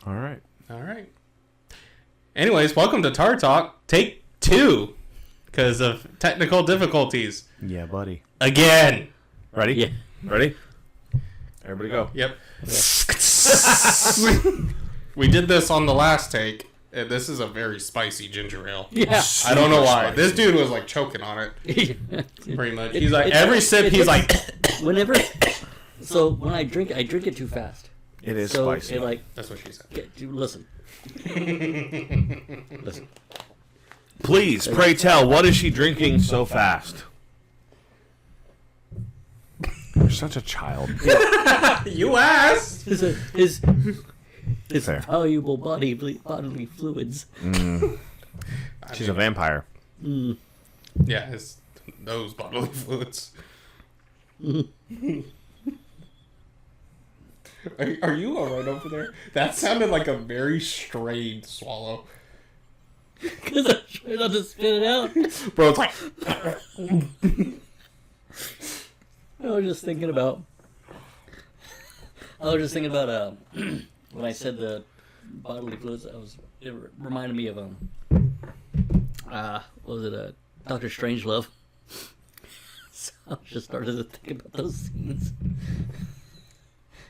All right. Anyways, welcome to Tar Talk, take 2, because of technical difficulties. Yeah, buddy. Again. Ready? Yeah. Ready? Everybody go. Yep. We did this on the last take, and this is a very spicy ginger ale. Yeah. I don't know why. Spicy. This dude was like choking on it, pretty much. He's like, It's- every sip, he's like... Whenever, so when I drink it too fast. It is So spicy. it like, That's what she said. listen. Listen. Please, pray tell, what is she drinking so fast? You're such a child. You asked! His Fair. valuable bodily fluids. She's a vampire. Yeah, those bodily fluids. Are you alright over there? That sounded like a very strained swallow. Because I'm trying not to spit it out. Bro, it's like... I was just thinking about when I said the bodily fluids. It reminded me of what was it? Dr. Strangelove. So I just started to think about those scenes.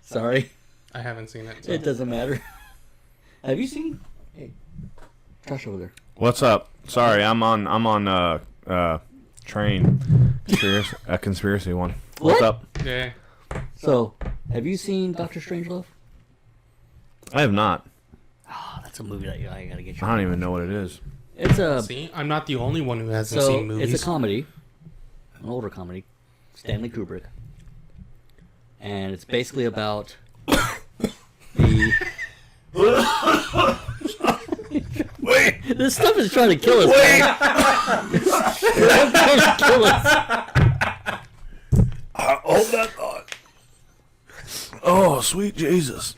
Sorry, I haven't seen it. So. it doesn't matter. Have you seen? Hey, Josh over there. What's up? Sorry, I'm on train. A conspiracy one. What's What? up? Yeah. So, have you seen Dr. Strangelove? I have not. Oh, that's a movie that I gotta get you. I don't even know what it is. It's a See, I'm not the only one who hasn't so seen movies. it's a comedy, an older comedy, Stanley Kubrick, and it's basically about the. Wait! This stuff is trying to kill us. Man. It's trying to kill us. Hold that thought. Oh, sweet Jesus.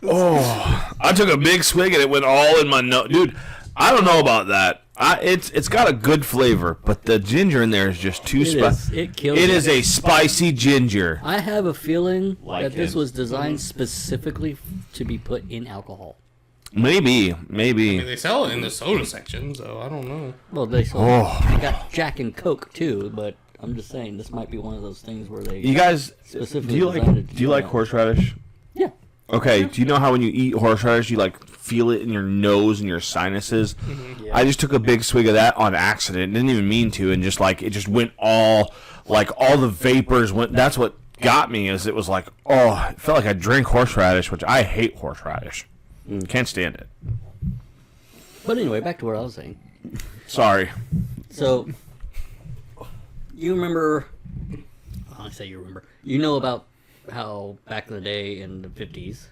Oh, I took a big swig and it went all in my nose. Dude, I don't know about that. It's got a good flavor, but the ginger in there is just too spicy. It kills. It you. is a spicy ginger. I have a feeling Like that this it. was designed specifically to be put in alcohol. Maybe. I mean, they sell it in the soda section, so I don't know. Well, they Oh. got Jack and Coke too, but I'm just saying this might be one of those things where they. You guys, Specifically do you designed it like to do that. horseradish? Yeah. Okay, do you know how when you eat horseradish, you like feel it in your nose and your sinuses? Yeah. I just took a big swig of that on accident. Didn't even mean to, and just like it just went all the vapors went. That's what got me. Is it was like, oh, it felt like I drank horseradish, which I hate horseradish. Can't stand it. But anyway, back to what I was saying. Sorry. So, you remember? I say you remember. You know about how back in the day in the 50s,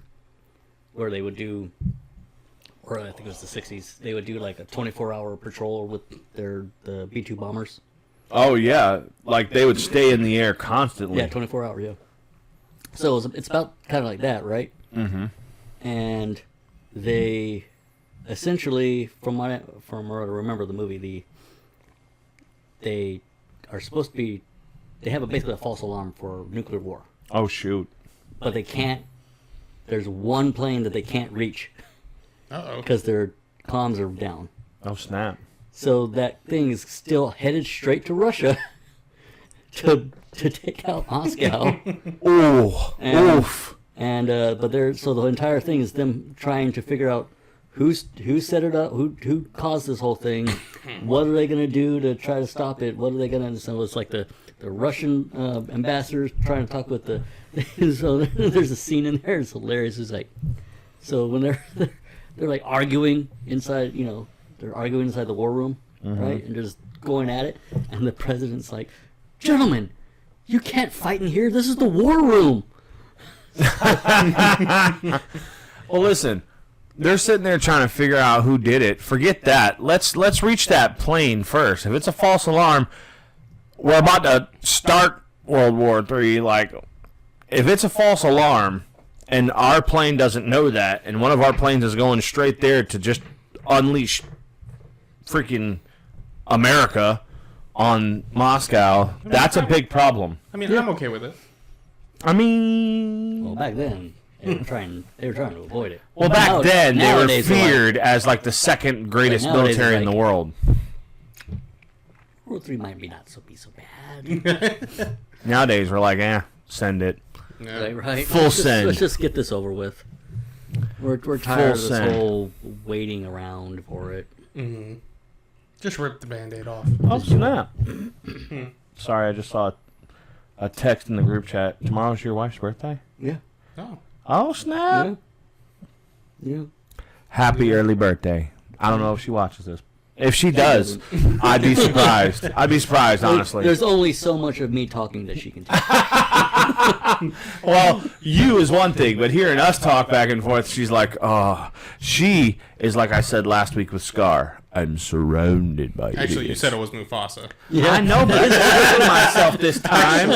where they would do, or I think it was the 60s, they would do like a 24-hour patrol with the B-2 bombers. Oh yeah, like they would stay in the air constantly. Yeah, 24 hour, yeah. So it's about kind of like that, right? Mm-hmm. And they essentially, from what I remember the movie, they are supposed to be, they have basically a false alarm for nuclear war, Oh shoot. but they can't. There's one plane that they can't reach Uh-oh. because their comms are down. Oh snap. So that thing is still headed straight to Russia to take out Moscow. Oh. And, Oof. And but so the entire thing is them trying to figure out who set it up, who caused this whole thing, what are they gonna do to try to stop it? What are they gonna? So it's like the Russian ambassadors trying to talk with the. So there's a scene in there. It's hilarious. It's like, so when they're like arguing inside, they're arguing inside the war room, right? And they're just going at it, and the president's like, "Gentlemen, you can't fight in here. This is the war room." Well, listen, they're sitting there trying to figure out who did it. Forget that. Let's reach that plane first. If it's a false alarm, we're about to start World War III. Like, if it's a false alarm and our plane doesn't know that, and one of our planes is going straight there to just unleash freaking America on Moscow, that's a big problem. I mean, I'm okay with it. I mean, Well, back then, They were trying to avoid it. Well, back then they were nowadays, they're like- feared as like the second greatest But nowadays, military in like- the world. World 3 might be not so bad. Nowadays we're like, send it. Yeah. Right? Full Let's just- send. Let's just get this over with. We're tired of this send. whole waiting around for it. Just rip the Band-Aid off. Oh snap! Sorry, I just saw a text in the group chat. Tomorrow's your wife's birthday. Yeah. Oh. Oh snap! Yeah. Happy early birthday. I don't know if she watches this. If she does, I'd be surprised. I'd be surprised, honestly. There's only so much of me talking that she can take. Well, you is one thing, but hearing us talk back and forth, she's like, she is like I said last week with Scar. I'm surrounded by Actually, you idiots. said it was Mufasa. Yeah. I know, but I said myself this time.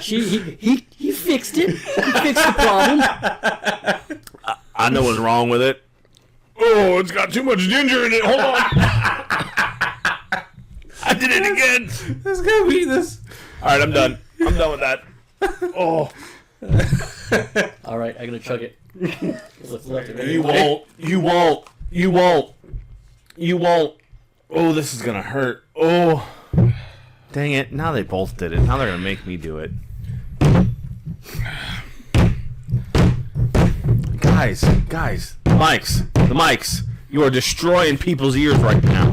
He fixed it. He fixed the problem. I know what's wrong with it. Oh, it's got too much ginger in it. Hold on. I did it again. Let's go eat this. All right, I'm done. I'm done with that. Oh. All right, I'm gonna chug it. What's left of it? You won't. You won't. You won't. You won't. Oh, this is going to hurt. Oh. Dang it. Now they both did it. Now they're going to make me do it. Guys, the mics. You are destroying people's ears right now.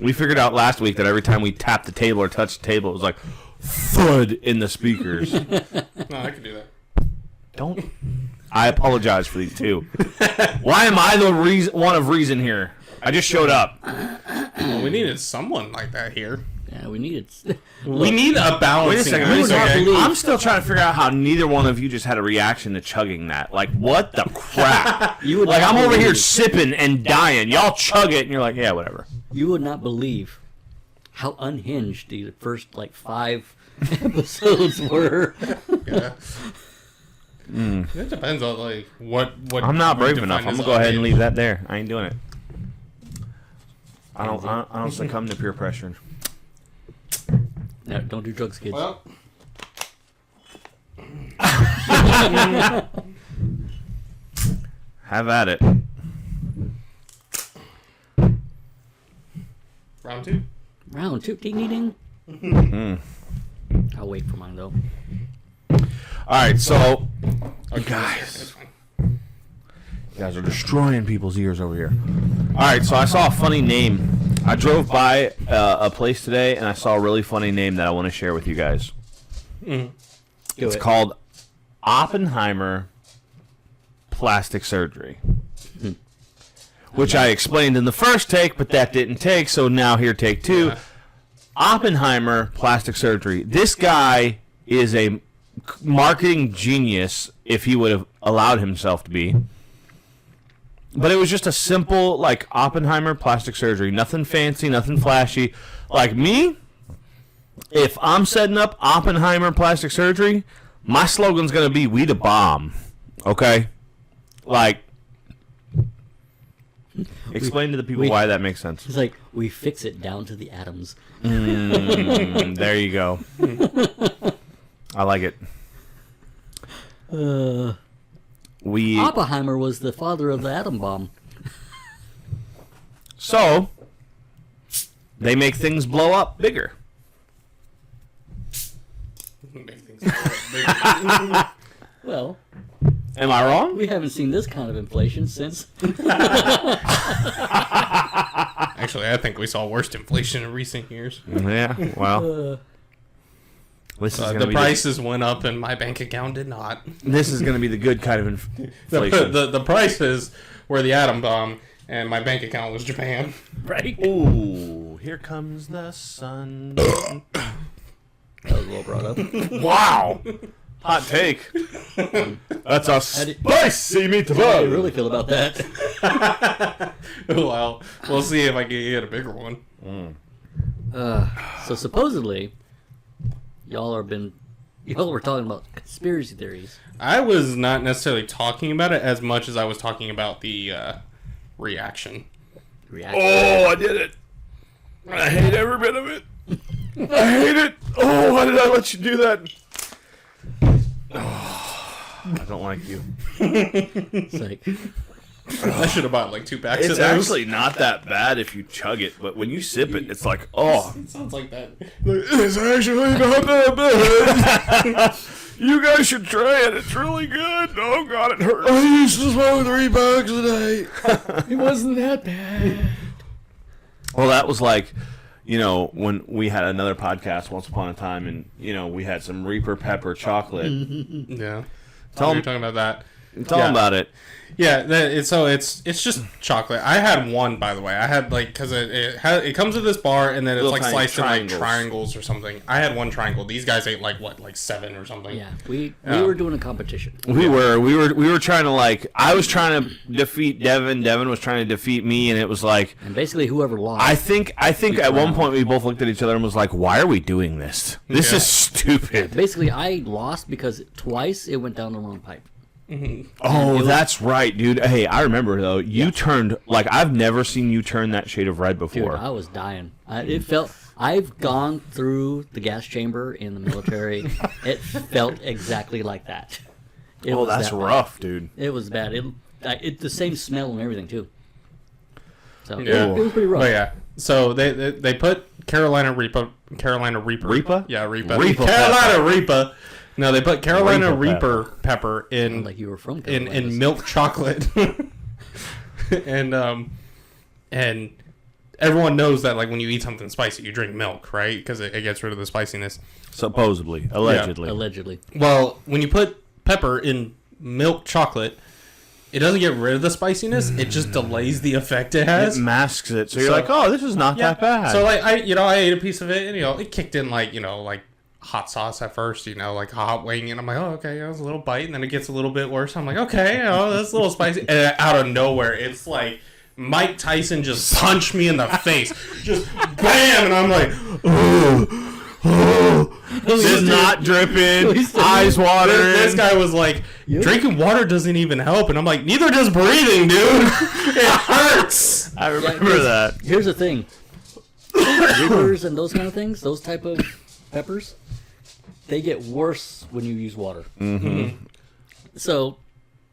We figured out last week that every time we tapped the table or touched the table, it was like thud in the speakers. No, I can do that. Don't. I apologize for these two. Why am I the one of reason here? I just showed up. Well, we needed someone like that here. Yeah, we needed. We need a balancing. Wait a You would not second. believe- I'm still trying to figure out how neither one of you just had a reaction to chugging that. Like, what the crap? You would Like, not I'm over here believe- sipping and dying. Y'all chug it, and you're like, yeah, whatever. You would not believe how unhinged the first 5 episodes were. Yeah. It depends on what. I'm not we brave define enough. I'm as gonna go ahead and unhinged. leave that there. I ain't doing it. I don't succumb to peer pressure. No, don't do drugs, kids. Well, Have at it. round 2. Round 2, ding. I'll wait for mine though. All right, so Okay, guys. that's fine. you guys are destroying people's ears over here. All right, so I saw a funny name. I drove by a place today, and I saw a really funny name that I want to share with you guys. Do It's it. called Oppenheimer Plastic Surgery. Which I explained in the first take, but that didn't take, so now here, take 2. Yeah. Oppenheimer Plastic Surgery. This guy is a marketing genius, if he would have allowed himself to be. But it was just a simple, Oppenheimer Plastic Surgery. Nothing fancy, nothing flashy. Like me, if I'm setting up Oppenheimer Plastic Surgery, my slogan's going to be, we the bomb. Okay? Explain to the people why that makes sense. It's like we fix it down to the atoms. There you go. I like it. We Oppenheimer was the father of the atom bomb. So they make things blow up bigger. Make things bigger. Well, Am I wrong? we haven't seen this kind of inflation since. Actually, I think we saw worst inflation in recent years. Yeah. Well, this is The gonna be prices went up and my bank account did not. this is going to be the good kind of inflation. The prices were the atom bomb and my bank account was Japan. Right? Ooh, here comes the sun. That was well brought up. Wow. Hot take. That's a spicy How do you meatball. really feel about that? Well, we'll see if I can get a bigger one. So supposedly, y'all were talking about conspiracy theories. I was not necessarily talking about it as much as I was talking about the reaction. Oh, I did it. I hate every bit of it. I hate it. Oh, why did I let you do that? I don't like you. It's like, I should have bought like 2 packs It's of those. actually not that bad if you chug it, but when you sip it, it's like, oh. It sounds like that. It's actually not that bad. You guys should try it. It's really good. Oh, God, it hurts. I used to smoke 3 packs a day. it wasn't that bad. Well, that was like, you know, when we had another podcast once upon a time, and, you know, we had some Reaper Pepper chocolate. Yeah. Tell You're 'em- talking about that. Tell them about it. Yeah, it's just chocolate. I had one, by the way. I had like because it comes with this bar and then it's Little like tiny sliced in like triangles. triangles or something. I had one triangle. These guys ate like what, like 7 or something. Yeah, we were doing a competition. We were trying to, like, I was trying to defeat Devin. Devin was trying to defeat me, and it was like, And basically, whoever lost. I think at one point we both looked at each other and was like, why are we doing this? This Yeah. is stupid. Basically, I lost because twice it went down the wrong pipe. Oh, that's right, dude. Hey, I remember, though. You turned, like, I've never seen you turn that shade of red Dude, before. I was dying. It felt. I've gone through the gas chamber in the military. It felt exactly like that. It was that's that bad. rough, dude. It was bad. It the same smell and everything too. So Yeah. it was pretty rough. But yeah, so they put Carolina Reaper. Reaper? Yeah, Reaper. Reaper Carolina Reaper. No, they put Carolina Reaper Reaper pepper in Like you were from in Carolinas. milk chocolate, and everyone knows that like when you eat something spicy, you drink milk, right? Because it gets rid of the spiciness. Supposedly. Allegedly. Allegedly. Well, when you put pepper in milk chocolate, it doesn't get rid of the spiciness. It just delays the effect it has. It masks it. So you're So- like, oh, this is not that bad. So like I ate a piece of it, and it kicked in like like hot sauce at first, like hot wing, and I'm like, oh okay, it was a little bite, and then it gets a little bit worse. I'm like, okay, that's a little spicy, and out of nowhere, it's like Mike Tyson just punched me in the face, just bam, and I'm like, this is not dripping, eyes watering. This guy was like, drinking water doesn't even help, and I'm like, neither does breathing, dude. It hurts. I remember that. Here's the thing. Reapers and those kind of things, those type of peppers, they get worse when you use water. Mm-hmm. So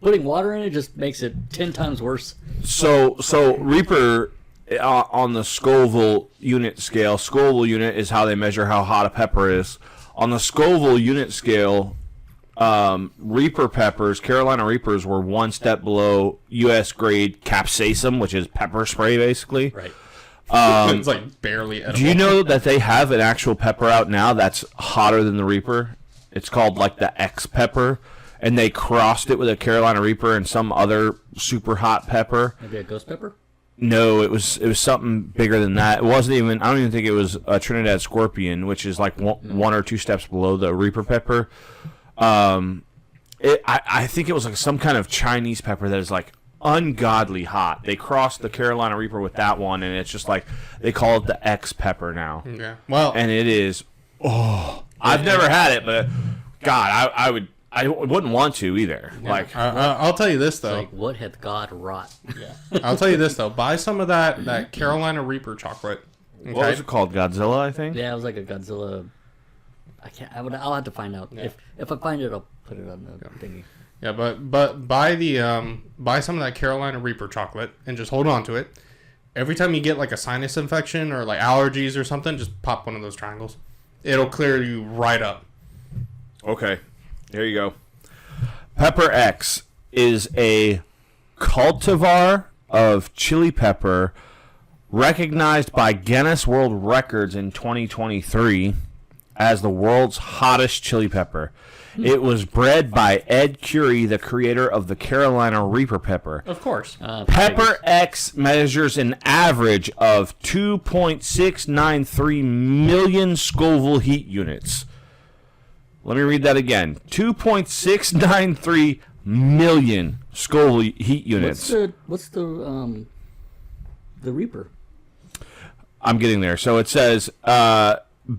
putting water in it just makes it 10 times worse. So Reaper on the Scoville unit scale. Scoville unit is how they measure how hot a pepper is. On the Scoville unit scale, Reaper peppers, Carolina Reapers, were one step below U.S. grade capsaicin, which is pepper spray, basically. Right. It's like barely edible. Do you know that they have an actual pepper out now that's hotter than the Reaper? It's called like the X pepper, and they crossed it with a Carolina Reaper and some other super hot pepper. Maybe a ghost pepper? No, it was something bigger than that. It wasn't even. I don't even think it was a Trinidad Scorpion, which is like one or two steps below the Reaper pepper. I think it was like some kind of Chinese pepper that is like ungodly hot. They crossed the Carolina Reaper with that one, and it's just like they call it the X pepper now. Yeah. Well, And it is. Oh, I've never had it, but God, I wouldn't want to either. Like, I'll tell you this though. Like, what hath God wrought? Yeah. I'll tell you this though. Buy some of that Carolina Reaper chocolate. Okay? what was it called? Godzilla, I think. Yeah, it was like a Godzilla. I'll have to find out. Yeah. If I find it, I'll put it on the thingy. Yeah, but buy some of that Carolina Reaper chocolate and just hold on to it. Every time you get like a sinus infection or like allergies or something, just pop one of those triangles. It'll clear you right up. Okay, there you go. Pepper X is a cultivar of chili pepper recognized by Guinness World Records in 2023 as the world's hottest chili pepper. It was bred by Ed Curie, the creator of the Carolina Reaper pepper. Of course. Pepper X measures an average of 2.693 million Scoville heat units. Let me read that again. 2.693 million Scoville heat units. What's the Reaper? I'm getting there. So it says,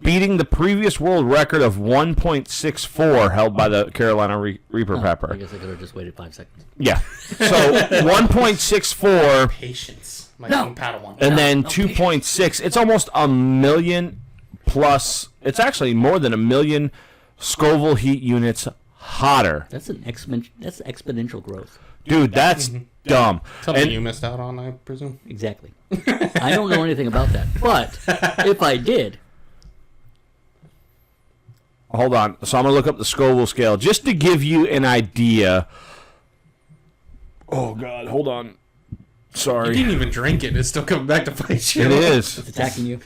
beating the previous world record of 1.64 held by the Carolina Reaper pepper. I guess I could have just waited 5 seconds. Yeah. So 1.64, Patience. My young Padawan. and then 2.6. It's almost a million plus. It's actually more than a million Scoville heat units That's that's exponential growth. Dude, that's dumb. Something you missed out on, I presume. Exactly. I don't know anything about that, but if I did, hold on. So I'm gonna look up the Scoville scale just to give you an idea. Oh God, hold on. You Sorry. didn't even drink it. It's still coming back to fight you. It is. it's attacking you.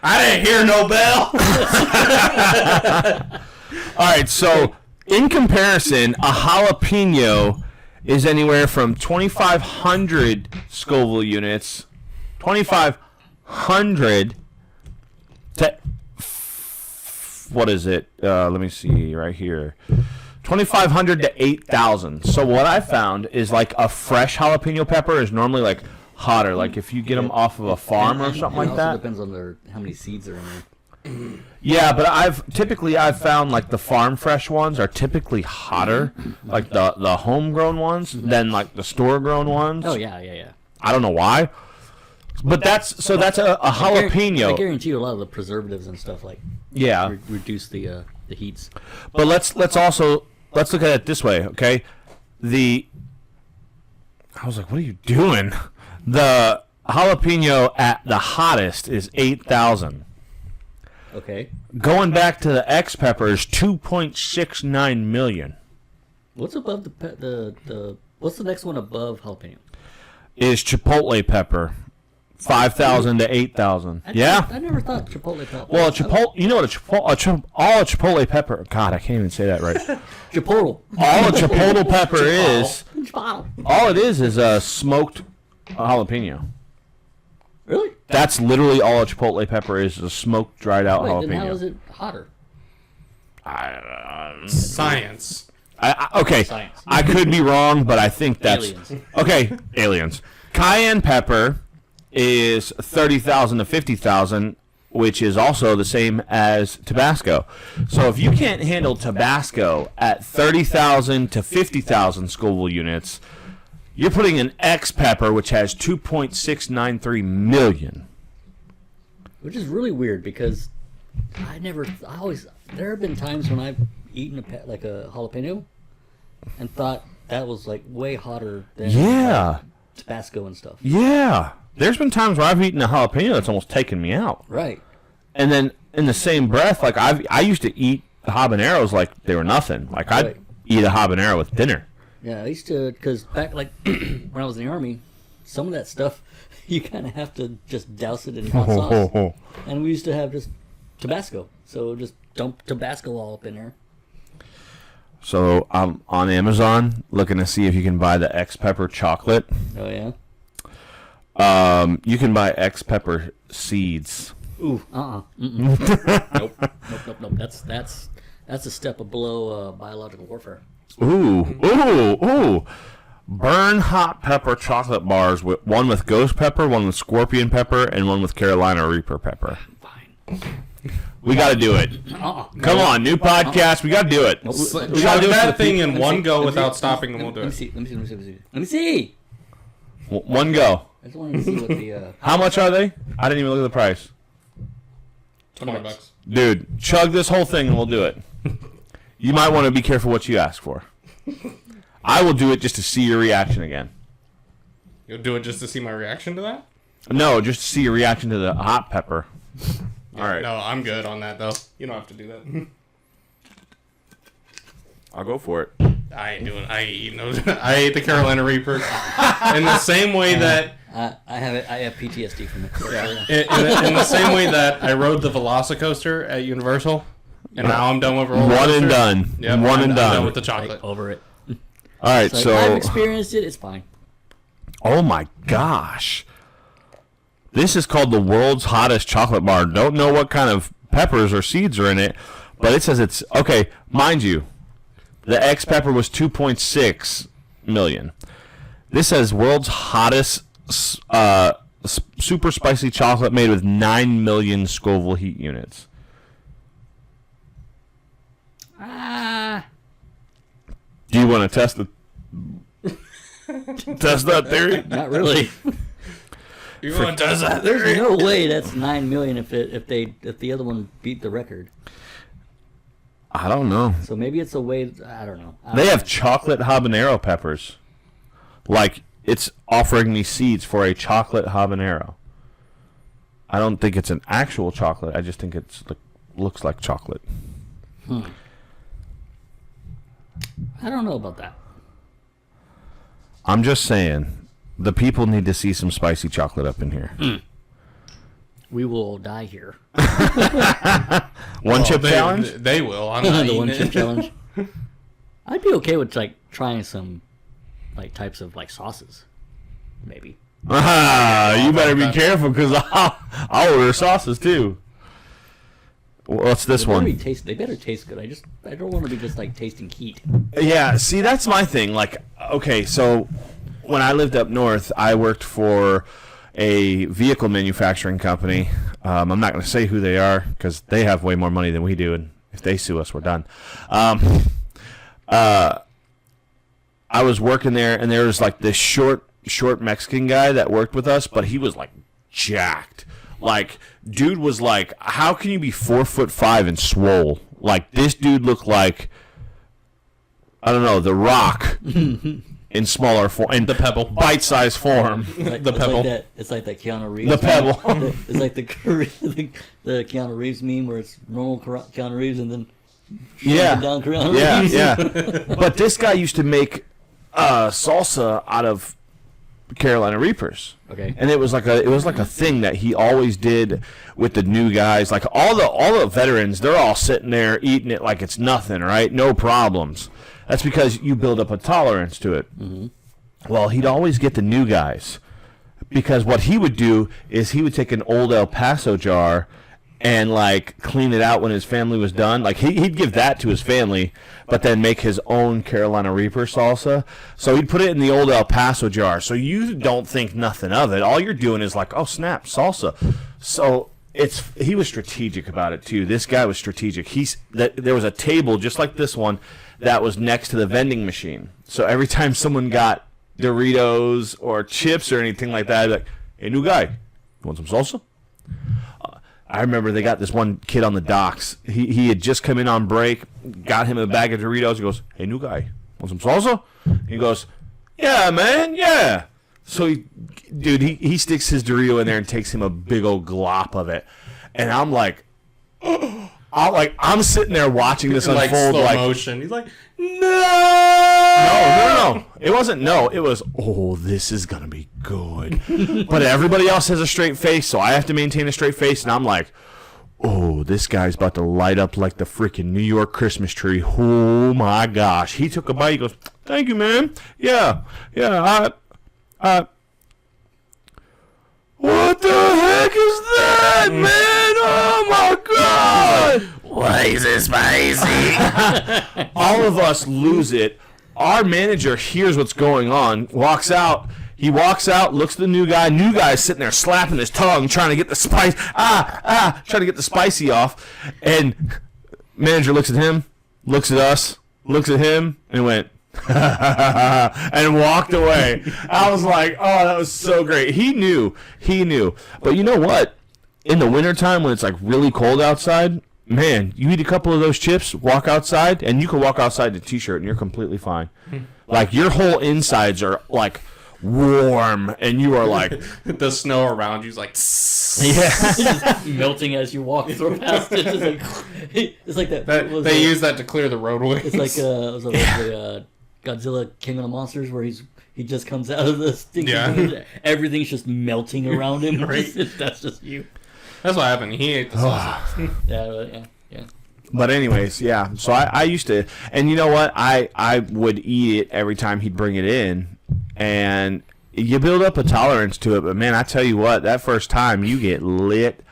I didn't hear no bell. All right, so in comparison, a jalapeno is anywhere from 2,500 Scoville units, 2,500 to what is it? Let me see right here. 2,500 to 8,000. So what I found is like a fresh jalapeno pepper is normally like hotter. Like if you get them off of a farm or something like It that. also depends on how many seeds are in there. Yeah, but I've found like the farm fresh ones are typically hotter, like the homegrown ones, than like the store grown ones. Oh yeah. I don't know why, but that's a jalapeno. I guarantee you a lot of the preservatives and stuff Yeah, reduce the heats. but let's look at it this way, okay? I was like, what are you doing? The jalapeno at the hottest is 8,000. Okay. Going back to the X pepper is 2.69 million. What's above the what's the next one above jalapeno? Is chipotle pepper 5,000 to 8,000? Yeah. I never thought chipotle pepper. Well, you know what all a chipotle pepper. God, I can't even say that right. Chipotle. All a chipotle pepper is. Chipotle. All it is a smoked jalapeno. Really? That's literally all a chipotle pepper is a smoked, dried out Wait, then how jalapeno. is it hotter? Science. Okay, Science. I could be wrong, but I think that's Aliens. okay. Aliens. Cayenne pepper is 30,000 to 50,000, which is also the same as Tabasco. So if you can't handle Tabasco at 30,000 to 50,000 Scoville units, you're putting an X pepper, which has 2.693 million. Which is really weird because there have been times when I've eaten like a jalapeno and thought that was like way hotter than Yeah. Tabasco and stuff. Yeah. There's been times where I've eaten a jalapeno that's almost taken me out. Right. And then in the same breath, like I used to eat habaneros like they were nothing. Like I'd Right. eat a habanero with dinner. Yeah, I used to, because back like when I was in the Army, some of that stuff you kind of have to just douse it in hot sauce. And we used to have just Tabasco, so just dump Tabasco all up in there. So I'm on Amazon looking to see if you can buy the X Pepper chocolate. Oh yeah. You can buy X Pepper seeds. Ooh. Nope. That's a step below biological warfare. Ooh. Burn hot pepper chocolate bars, one with ghost pepper, one with scorpion pepper, and one with Carolina Reaper pepper. Fine. We got to do it. Come on, new podcast. We got to do it. Nope. We got to do it. that thing in one go without stopping, and we'll do Let me it. see. One go. I just wanted to see what the How much are they? I didn't even look at the price. $20. Dude, chug this whole thing and we'll do it. You might want to be careful what you ask for. I will do it just to see your reaction again. You'll do it just to see my reaction to that? No, just to see your reaction to the hot pepper. All right. No, I'm good on that, though. You don't have to do that. I'll go for it. I ain't eating those. I ate the Carolina Reaper in the same way that... I have PTSD from it. In the same way that I rode the Velocicoaster at Universal, and now I'm done with roller One coaster. and done. Yep, One I'm and done. done with the chocolate. Over it. All right, Like, so... I've experienced it. It's fine. Oh my gosh. This is called the world's hottest chocolate bar. Don't know what kind of peppers or seeds are in it, but it says it's... Okay, mind you, the X pepper was 2.6 million. This says world's hottest super spicy chocolate made with 9 million Scoville heat units. Do you want to test that theory? Not really. You want to test that? There's no way that's 9 million if the other one beat the record. I don't know. So maybe it's a way. I don't know. They have chocolate habanero peppers. Like, it's offering me seeds for a chocolate habanero. I don't think it's an actual chocolate. I just think it's looks like chocolate. I don't know about that. I'm just saying, the people need to see some spicy chocolate up in here. We will all die here. One chip challenge? They will. I'm not The eating one it. chip challenge. I'd be okay with like trying some like types of like sauces, maybe. You better be careful because I'll order sauces too. What's this one? They better taste good. I don't want to be just like tasting heat. Yeah, see, that's my thing. Like, okay, so when I lived up north, I worked for a vehicle manufacturing company. I'm not going to say who they are because they have way more money than we do, and if they sue us, we're done. I was working there, and there was like this short Mexican guy that worked with us, but he was like jacked. Like, dude was like, how can you be 4'5" and swole? Like, this dude looked like, I don't know, The Rock in smaller form, in The Pebble. bite-sized form. The Pebble. It's like that Keanu Reeves. The Pebble. It's like the Keanu Reeves meme where it's normal Keanu Reeves and then Yeah, down Keanu Reeves. yeah. But this guy used to make salsa out of Carolina Reapers. Okay. And it was like a thing that he always did with the new guys. Like all the veterans, they're all sitting there eating it like it's nothing, right? No problems. That's because you build up a tolerance to it. Mm-hmm. Well, he'd always get the new guys because what he would do is he would take an old El Paso jar and like clean it out when his family was done. Like he'd give that to his family, but then make his own Carolina Reaper salsa. So he'd put it in the old El Paso jar. So you don't think nothing of it. All you're doing is like, oh snap, salsa. So he was strategic about it too. This guy was strategic. There was a table just like this one that was next to the vending machine. So every time someone got Doritos or chips or anything like that, I'd be like, hey, new guy, you want some salsa? I remember they got this one kid on the docks. He had just come in on break, got him a bag of Doritos. He goes, hey, new guy, want some salsa? He goes, yeah, man, yeah. So, he sticks his Dorito in there and takes him a big old glop of it. And I'm like, I'm sitting there watching this like unfold. slow Like, motion. He's like, no. It wasn't no. It was, oh, this is going to be good. But everybody else has a straight face, so I have to maintain a straight face. And I'm like, oh, this guy's about to light up like the freaking New York Christmas tree. Oh, my gosh. He took a bite. He goes, thank you, man. Yeah. What the heck is that, man? Oh, my God. Why is it spicy? All of us lose it. Our manager hears what's going on, walks out. He walks out, looks at the new guy. New guy's sitting there slapping his tongue, trying to get the spice, trying to get the spicy off. And manager looks at him, looks at us, looks at him, and went, and walked away. I was like, oh, that was so great. He knew. But you know what? In the wintertime when it's like really cold outside, man, you eat a couple of those chips, walk outside, and you can walk outside in a t-shirt and you're completely fine. Like your whole insides are like warm and you are like the snow around you's like, yeah. Melting as you walk through past it. It's like that. they use that to clear the roadways. It's like the Godzilla King of the Monsters where he just comes out of the stinking Yeah. Everything's just melting around him. Right. That's just you. That's what happened. He ate the sausage. Yeah. But anyways, yeah. So I used to, and you know what? I would eat it every time he'd bring it in, and you build up a tolerance to it. But man, I tell you what, that first time you get lit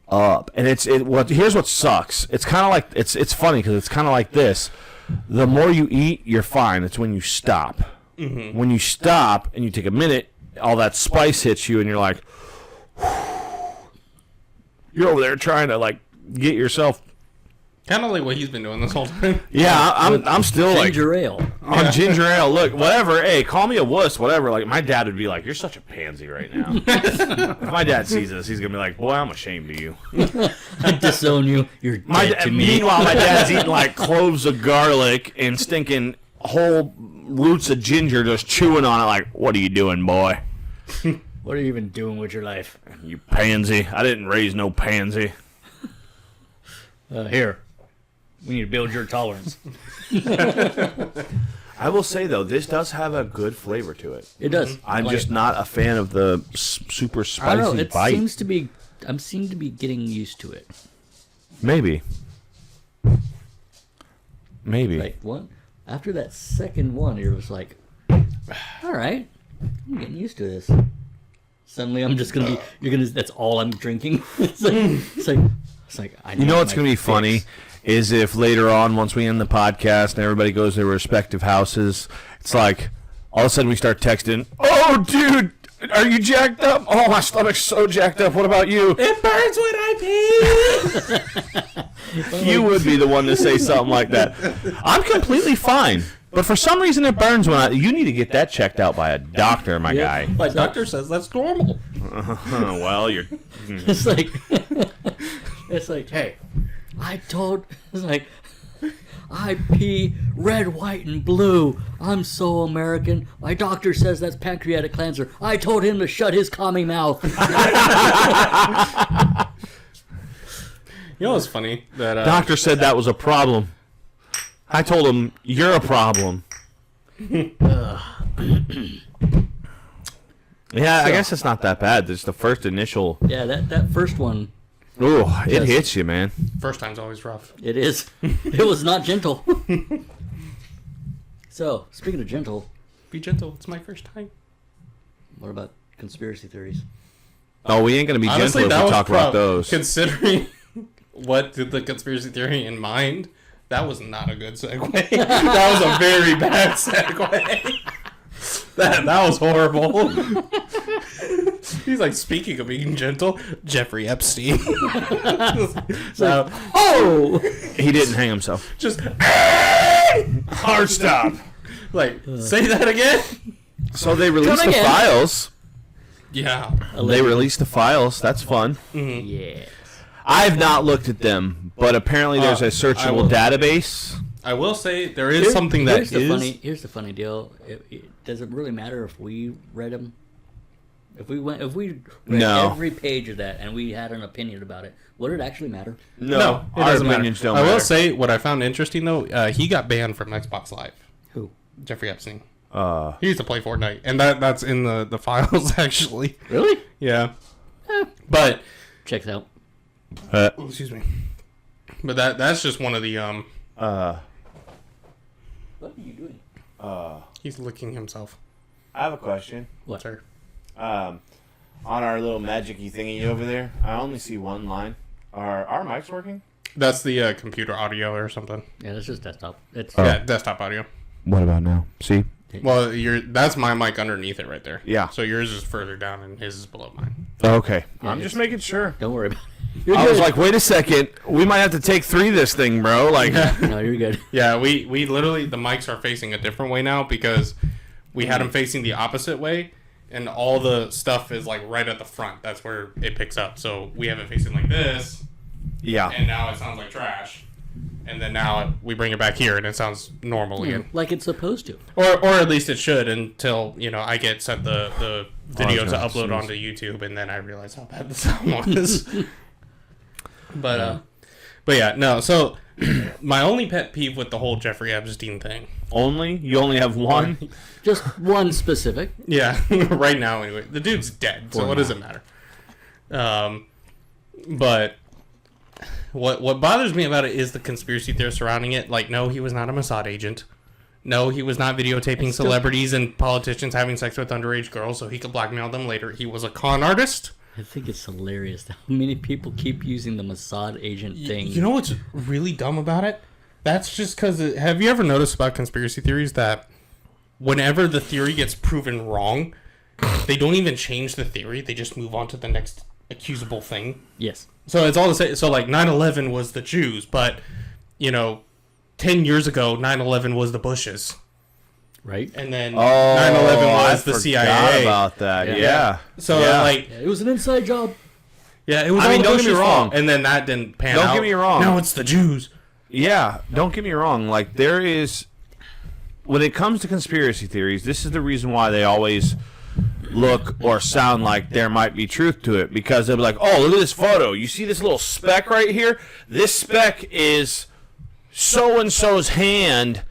up, and here's what sucks. It's kind of like it's funny because it's kind of like this. The more you eat, you're fine. It's when you stop. Mm-hmm. When you stop and you take a minute, all that spice hits you, and you're like, you're over there trying to like get yourself Kind of like what he's been doing this whole time. Yeah, I'm still like Ginger ale. on ginger ale. Look, whatever. Hey, call me a wuss, whatever. Like my dad would be like, "You're such a pansy right now." If my dad sees this, he's gonna be like, "Boy, I'm ashamed of you." I disown you. You're dead to me. Meanwhile, my dad's eating like cloves of garlic and stinking whole roots of ginger, just chewing on it. Like, what are you doing, boy? What are you even doing with your life? You pansy. I didn't raise no pansy. Here. We need to build your tolerance. I will say though, this does have a good flavor to it. It does. I'm Like, just not a fan of the super I don't know. spicy It bite. seems to be. I seem to be getting used to it. Maybe. Like one after that second one, you're just like, all right, I'm getting used to this. Suddenly, I'm just gonna be. You're gonna. That's all I'm drinking. It's like. I You know what's my going to be fix. funny is if later on, once we end the podcast and everybody goes to their respective houses, it's like all of a sudden we start texting, "Oh, dude, are you jacked up? Oh, my stomach's so jacked up. What about you?" It burns when I pee. You would be the one to say something like that. I'm completely fine. But for some reason it burns when you need to get that checked out by a doctor, my Yeah. guy. My doctor says that's normal. Well, you're... It's like. It's like, hey, it's like, I pee red, white, and blue. I'm so American. My doctor says that's pancreatic cancer. I told him to shut his commie mouth. You know what's funny? That Doctor said that was a problem. I told him, you're a problem. Yeah, I guess it's not that bad. It's the first initial... Yeah, that first one, Ooh, it Yes. hits you, man. first time's always rough. it is. It was not gentle. So, speaking of gentle, Be gentle. It's my first time. what about conspiracy theories? Oh, we ain't going to be Honestly, gentle that if we was talk about those. Considering what did the conspiracy theory in mind, that was not a good segue. That was a very bad segue. That was horrible. He's like, speaking of being gentle, Jeffrey Epstein. So, Oh! He didn't hang himself. just Hard stop. like, say that again? So they released the again. files. Yeah. They released the files. That's fun. Yeah. I've not looked at them, but apparently there's a I searchable will. database. I will say there is something that Here's the funny deal. Does it really matter if we read them? If we read No. every page of that and we had an opinion about it, would it actually matter? No, it our doesn't opinions matter. don't I will matter. say what I found interesting though. He got banned from Xbox Live. Who? Jeffrey Epstein. He used to play Fortnite, and that's in the files actually. Really? Yeah, but Check it out. excuse me. But that's just one of the What are you doing? He's licking himself. I have a question. What? Sir. On our little magic-y thingy over there, I only see one line. Are our mics working? That's the computer audio or something. Yeah, that's just desktop. It's Yeah, desktop audio. What about now? See? Well, that's my mic underneath it right there. Yeah. So yours is further down and his is below mine. Okay. Yeah, I'm just making sure. Don't worry about it. I was like, wait a second. We might have to take 3 this thing, bro. Like, No, you're good. Yeah, we literally, the mics are facing a different way now because we had them facing the opposite way, and all the stuff is like right at the front. That's where it picks up. So we have it facing like this, yeah. and now it sounds like trash. And then now we bring it back here, and it sounds normal again. Like it's supposed to. Or at least it should until, I get sent the video to God, upload onto YouTube, and then I realize how bad the sound was. But yeah, no. So my only pet peeve with the whole Jeffrey Epstein thing. Only? You only have one? Just one specific. Yeah, right now anyway. The dude's dead, so what does it matter? But what bothers me about it is the conspiracy theory surrounding it. Like, no, he was not a Mossad agent. No, he was not videotaping celebrities and politicians having sex with underage girls so he could blackmail them later. He was a con artist. I think it's hilarious how many people keep using the Mossad agent thing. You know what's really dumb about it? That's just because... Have you ever noticed about conspiracy theories that whenever the theory gets proven wrong, they don't even change the theory. They just move on to the next accusable thing. Yes. So it's all the same. So like 9/11 was the Jews, but 10 years ago, 9/11 was the Bushes. Right. And then 9/11 was the CIA. About that, yeah. So, it was an inside job. Yeah, it was I mean, don't get me Bush's wrong. fault. And then that didn't pan out. Don't get me wrong. Now it's the Jews. Yeah, don't get me wrong. Like, there is... When it comes to conspiracy theories, this is the reason why they always look or sound like there might be truth to it. Because they'll be like, oh, look at this photo. You see this little speck right here? This speck is so-and-so's hand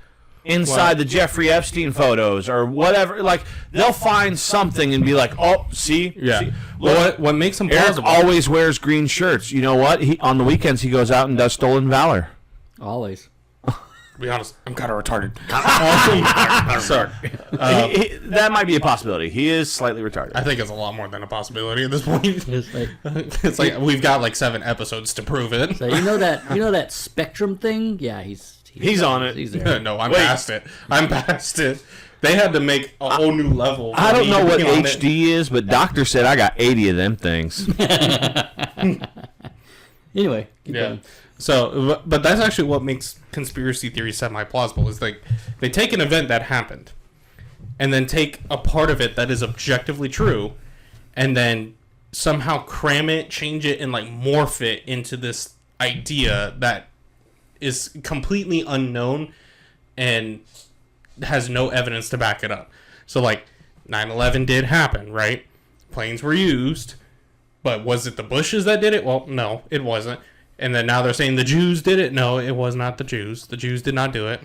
inside the Jeffrey Epstein photos or whatever. Like, they'll find something and be like, oh, see? Yeah. See? Well, what makes them Eric plausible? always wears green shirts. You know what? On the weekends, he goes out and does Stolen Valor. Always. To be honest, I'm kind of retarded. Sorry. That might be a possibility. He is slightly retarded. I think it's a lot more than a possibility at this point. It's like, It's like we've got like 7 episodes to prove it. so you know that spectrum thing? Yeah, He's on it. He's there. No, I'm past it. I'm past it. They had to make a whole new level. I don't know what HD HD is, but doctor said I got 80 of them things. Anyway, keep Yeah. going. So, but that's actually what makes conspiracy theories semi-plausible. Is they take an event that happened, and then take a part of it that is objectively true, and then somehow cram it, change it, and like morph it into this idea that is completely unknown and has no evidence to back it up. So, like, 9/11 did happen, right? Planes were used, but was it the Bushes that did it? Well, no, it wasn't. And then now they're saying the Jews did it. No, it was not the Jews. The Jews did not do it.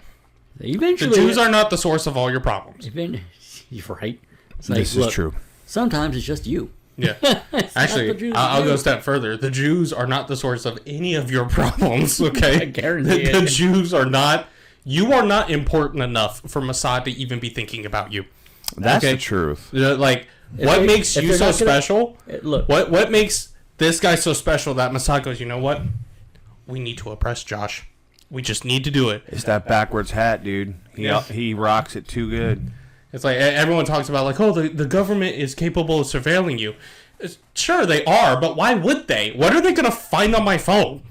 Eventually, The Jews are not the source of all your problems. You're right. It's like, This is look, true. Sometimes it's just you. Yeah. It's not the Actually, Jews' I'll go a fault. step further. The Jews are not the source of any of your problems, okay? I guarantee The it. Jews are not... You are not important enough for Mossad to even be thinking about you. That's Okay. the truth. Like, what they- makes if you they're so not gonna- special? Look, What makes this guy so special that Mossad goes, you know what? We need to oppress Josh. We just need to do it. It's that backwards hat, dude. He rocks it too good. It's like everyone talks about, like, oh, the government is capable of surveilling you. Sure, they are, but why would they? What are they going to find on my phone?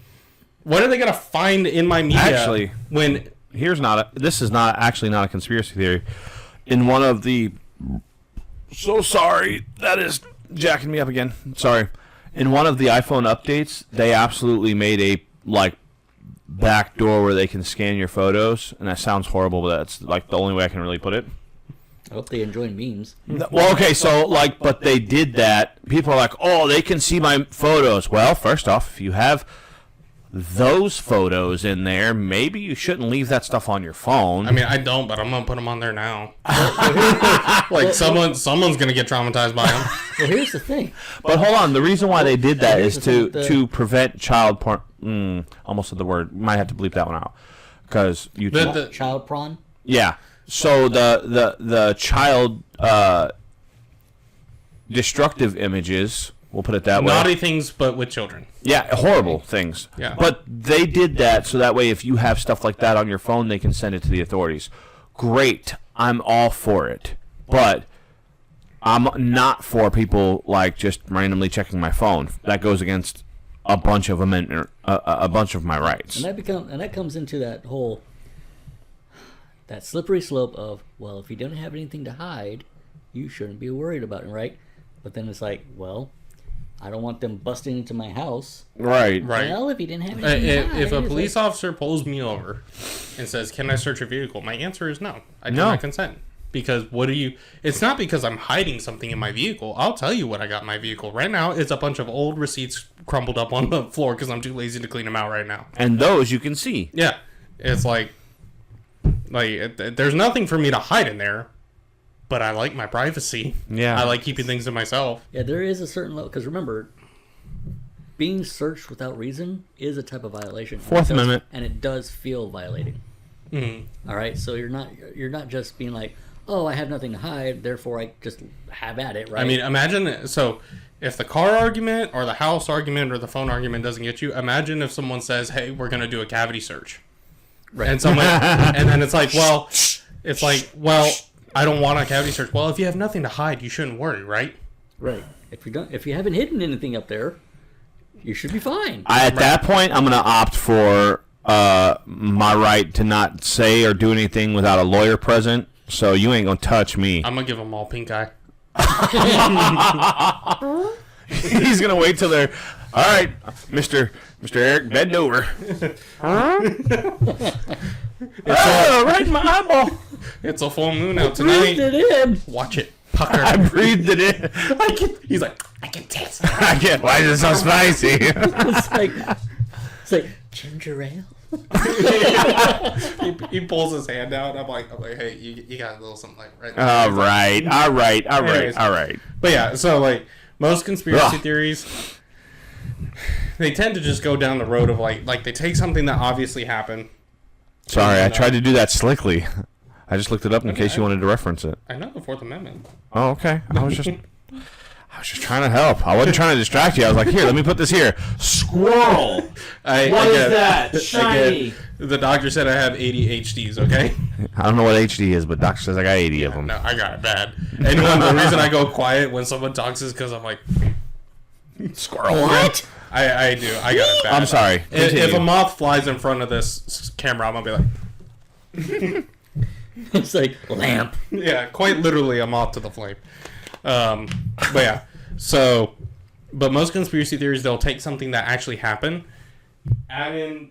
What are they going to find in my media? Actually, when this is not actually not a conspiracy theory. In one of the... So sorry. That is jacking me up again. Sorry. In one of the iPhone updates, they absolutely made a, like, back door where they can scan your photos. And that sounds horrible, but that's, like, the only way I can really put it. I hope they enjoy memes. Well, okay, so, like, but they did that. People are like, oh, they can see my photos. Well, first off, if you have those photos in there, maybe you shouldn't leave that stuff on your phone. I mean, I don't, but I'm gonna put them on there now. Like someone's gonna get traumatized by them. Well, here's the thing. But hold on, the reason why they did that is Here's the- to prevent child porn. Almost said the word. Might have to bleep that one out because you. Child prawn. Yeah. So the child destructive images. We'll put it that way. Naughty things, but with children. Yeah, horrible things. Yeah. But they did that so that way if you have stuff like that on your phone, they can send it to the authorities. Great. I'm all for it. But I'm not for people like just randomly checking my phone. That goes against a bunch of a bunch of my rights. And that comes into that whole that slippery slope of, well, if you don't have anything to hide, you shouldn't be worried about it, right? But then it's like, well, I don't want them busting into my house. Right. Right. Well, if you didn't have anything to hide, If a it's police like, officer pulls me over and says, "Can I search your vehicle?" My answer is no. I do No. not consent. Because what do you... It's not because I'm hiding something in my vehicle. I'll tell you what I got in my vehicle. Right now, it's a bunch of old receipts crumbled up on the floor because I'm too lazy to clean them out right now. And those you can see. Yeah. It's like there's nothing for me to hide in there, but I like my privacy. Yeah. I like keeping things to myself. yeah, there is a certain level, because remember, being searched without reason is a type of violation. And Fourth it does- Amendment. and it does feel violating. Mm-hmm. All right, so you're not just being like, oh, I have nothing to hide, therefore I just have at it, right? I mean, imagine... So, if the car argument or the house argument or the phone argument doesn't get you, imagine if someone says, hey, we're going to do a cavity search. right. And someone... and then it's like, well... It's like, well, I don't want a cavity search. Well, if you have nothing to hide, you shouldn't worry, right? right. If you haven't hidden anything up there, you should be fine. At that point, I'm going to opt for my right to not say or do anything without a lawyer present. So you ain't gonna touch me. I'm gonna give them all pink eye. He's gonna wait till they're all right, Mr. Eric, bend over. Right in my eyeball. It's a full moon out Breathed tonight. it in. Watch it pucker. I breathed it in. He's like, I can taste. I can't. Why is it so spicy? It's like ginger ale. He pulls his hand out. I'm like, hey, you got a little something like right. All right. Anyways. But yeah, so like most conspiracy theories, they tend to just go down the road of like they take something that obviously happened. Sorry, I tried to do that slickly. I just looked it up in case you wanted to reference it. I know the Fourth Amendment. Oh, okay. I was just trying to help. I wasn't trying to distract you. I was like, here, let me put this here. Squirrel. What is that? Shiny. The doctor said I have ADHDs. Okay. I don't know what HD is, but doctor says I got 80 of them. No, I got it bad. And the reason I go quiet when someone talks is because I'm like, Squirrel. What? I do. I got it bad. I'm sorry. If a moth flies in front of this camera, I'm gonna be like, It's like lamp. yeah, quite literally a moth to the flame. But yeah, so, but most conspiracy theories, they'll take something that actually happened, add in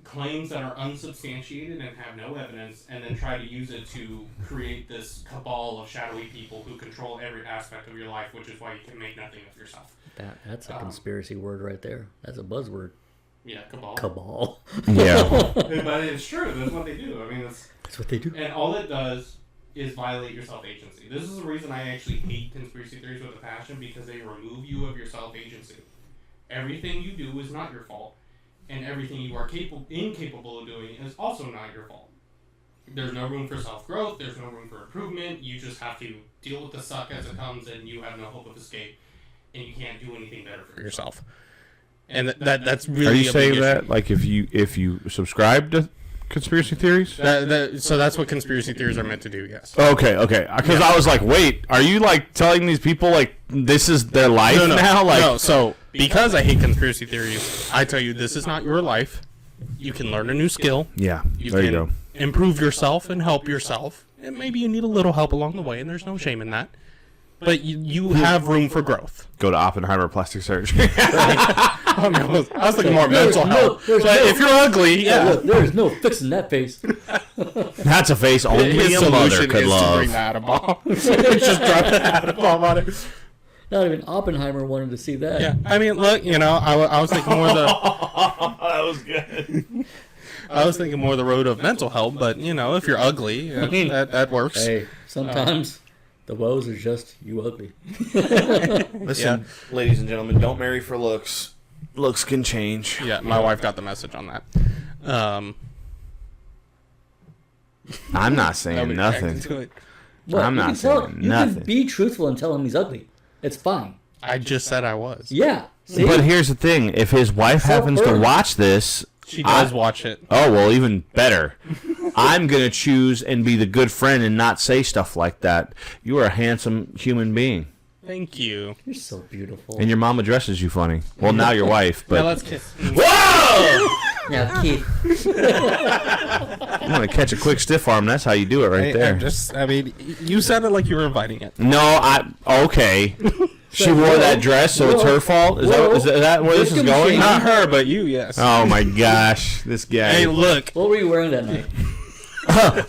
claims that are unsubstantiated and have no evidence, and then try to use it to create this cabal of shadowy people who control every aspect of your life, which is why you can make nothing of yourself. That's a conspiracy word right there. That's a buzzword. Yeah, cabal. Cabal. Yeah. But it's true. That's what they do. I mean, That's what they do. and all it does is violate your self-agency. This is the reason I actually hate conspiracy theories with a passion, because they remove you of your self-agency. Everything you do is not your fault, and everything you are incapable of doing is also not your fault. There's no room for self-growth. There's no room for improvement. You just have to deal with the suck as it comes, and you have no hope of escape, and you can't do anything better for yourself. And that's really. Are you a saying big that issue. like if you subscribe to conspiracy theories? So that's what conspiracy theories are meant to do. Yes. Okay. Because I was like, wait, are you like telling these people like this is their life now? Like, no. So because I hate conspiracy theories, I tell you this is not your life. You can learn a new skill. yeah. You There can you go. improve yourself and help yourself. And maybe you need a little help along the way, and there's no shame in that. But you have room for growth. Go to Oppenheimer Plastic Surgery. I was thinking more There's mental no- health. there's But no- if you're ugly, Yeah, yeah. look, there's no fixing that face. That's a face only His a mother solution could is to love. bring the atom bomb. Just drop the atom bomb on it. Not even Oppenheimer wanted to see that. Yeah, I mean, look, I was thinking more the. That was good. I was thinking more the road of mental health, but if you're ugly, that works. Hey, sometimes the woes are just you ugly. Listen, ladies and gentlemen, don't marry for looks. Looks can change. Yeah, my wife got the message on that. I'm not saying nobody nothing. reacted to it. What, I'm you not can tell- saying You nothing. can be truthful and tell him he's ugly. It's fine. I just said I was. Yeah. See? But here's the thing: if his wife happens to Self-burn. watch this, She does watch it. oh well, even better. I'm gonna choose and be the good friend and not say stuff like that. You are a handsome human being, Thank you. You're so beautiful. and your mom addresses you funny. Well, now your wife, Now but let's kiss. whoa! Now, Keith. I'm gonna catch a quick stiff arm. That's how you do it right there. You sounded like you were inviting it. No, okay. She wore that dress, so it's her fault. Is that where this is Victim going? shaming. Not her, but you, yes. Oh my gosh, this guy. Hey, look. What were you wearing that night?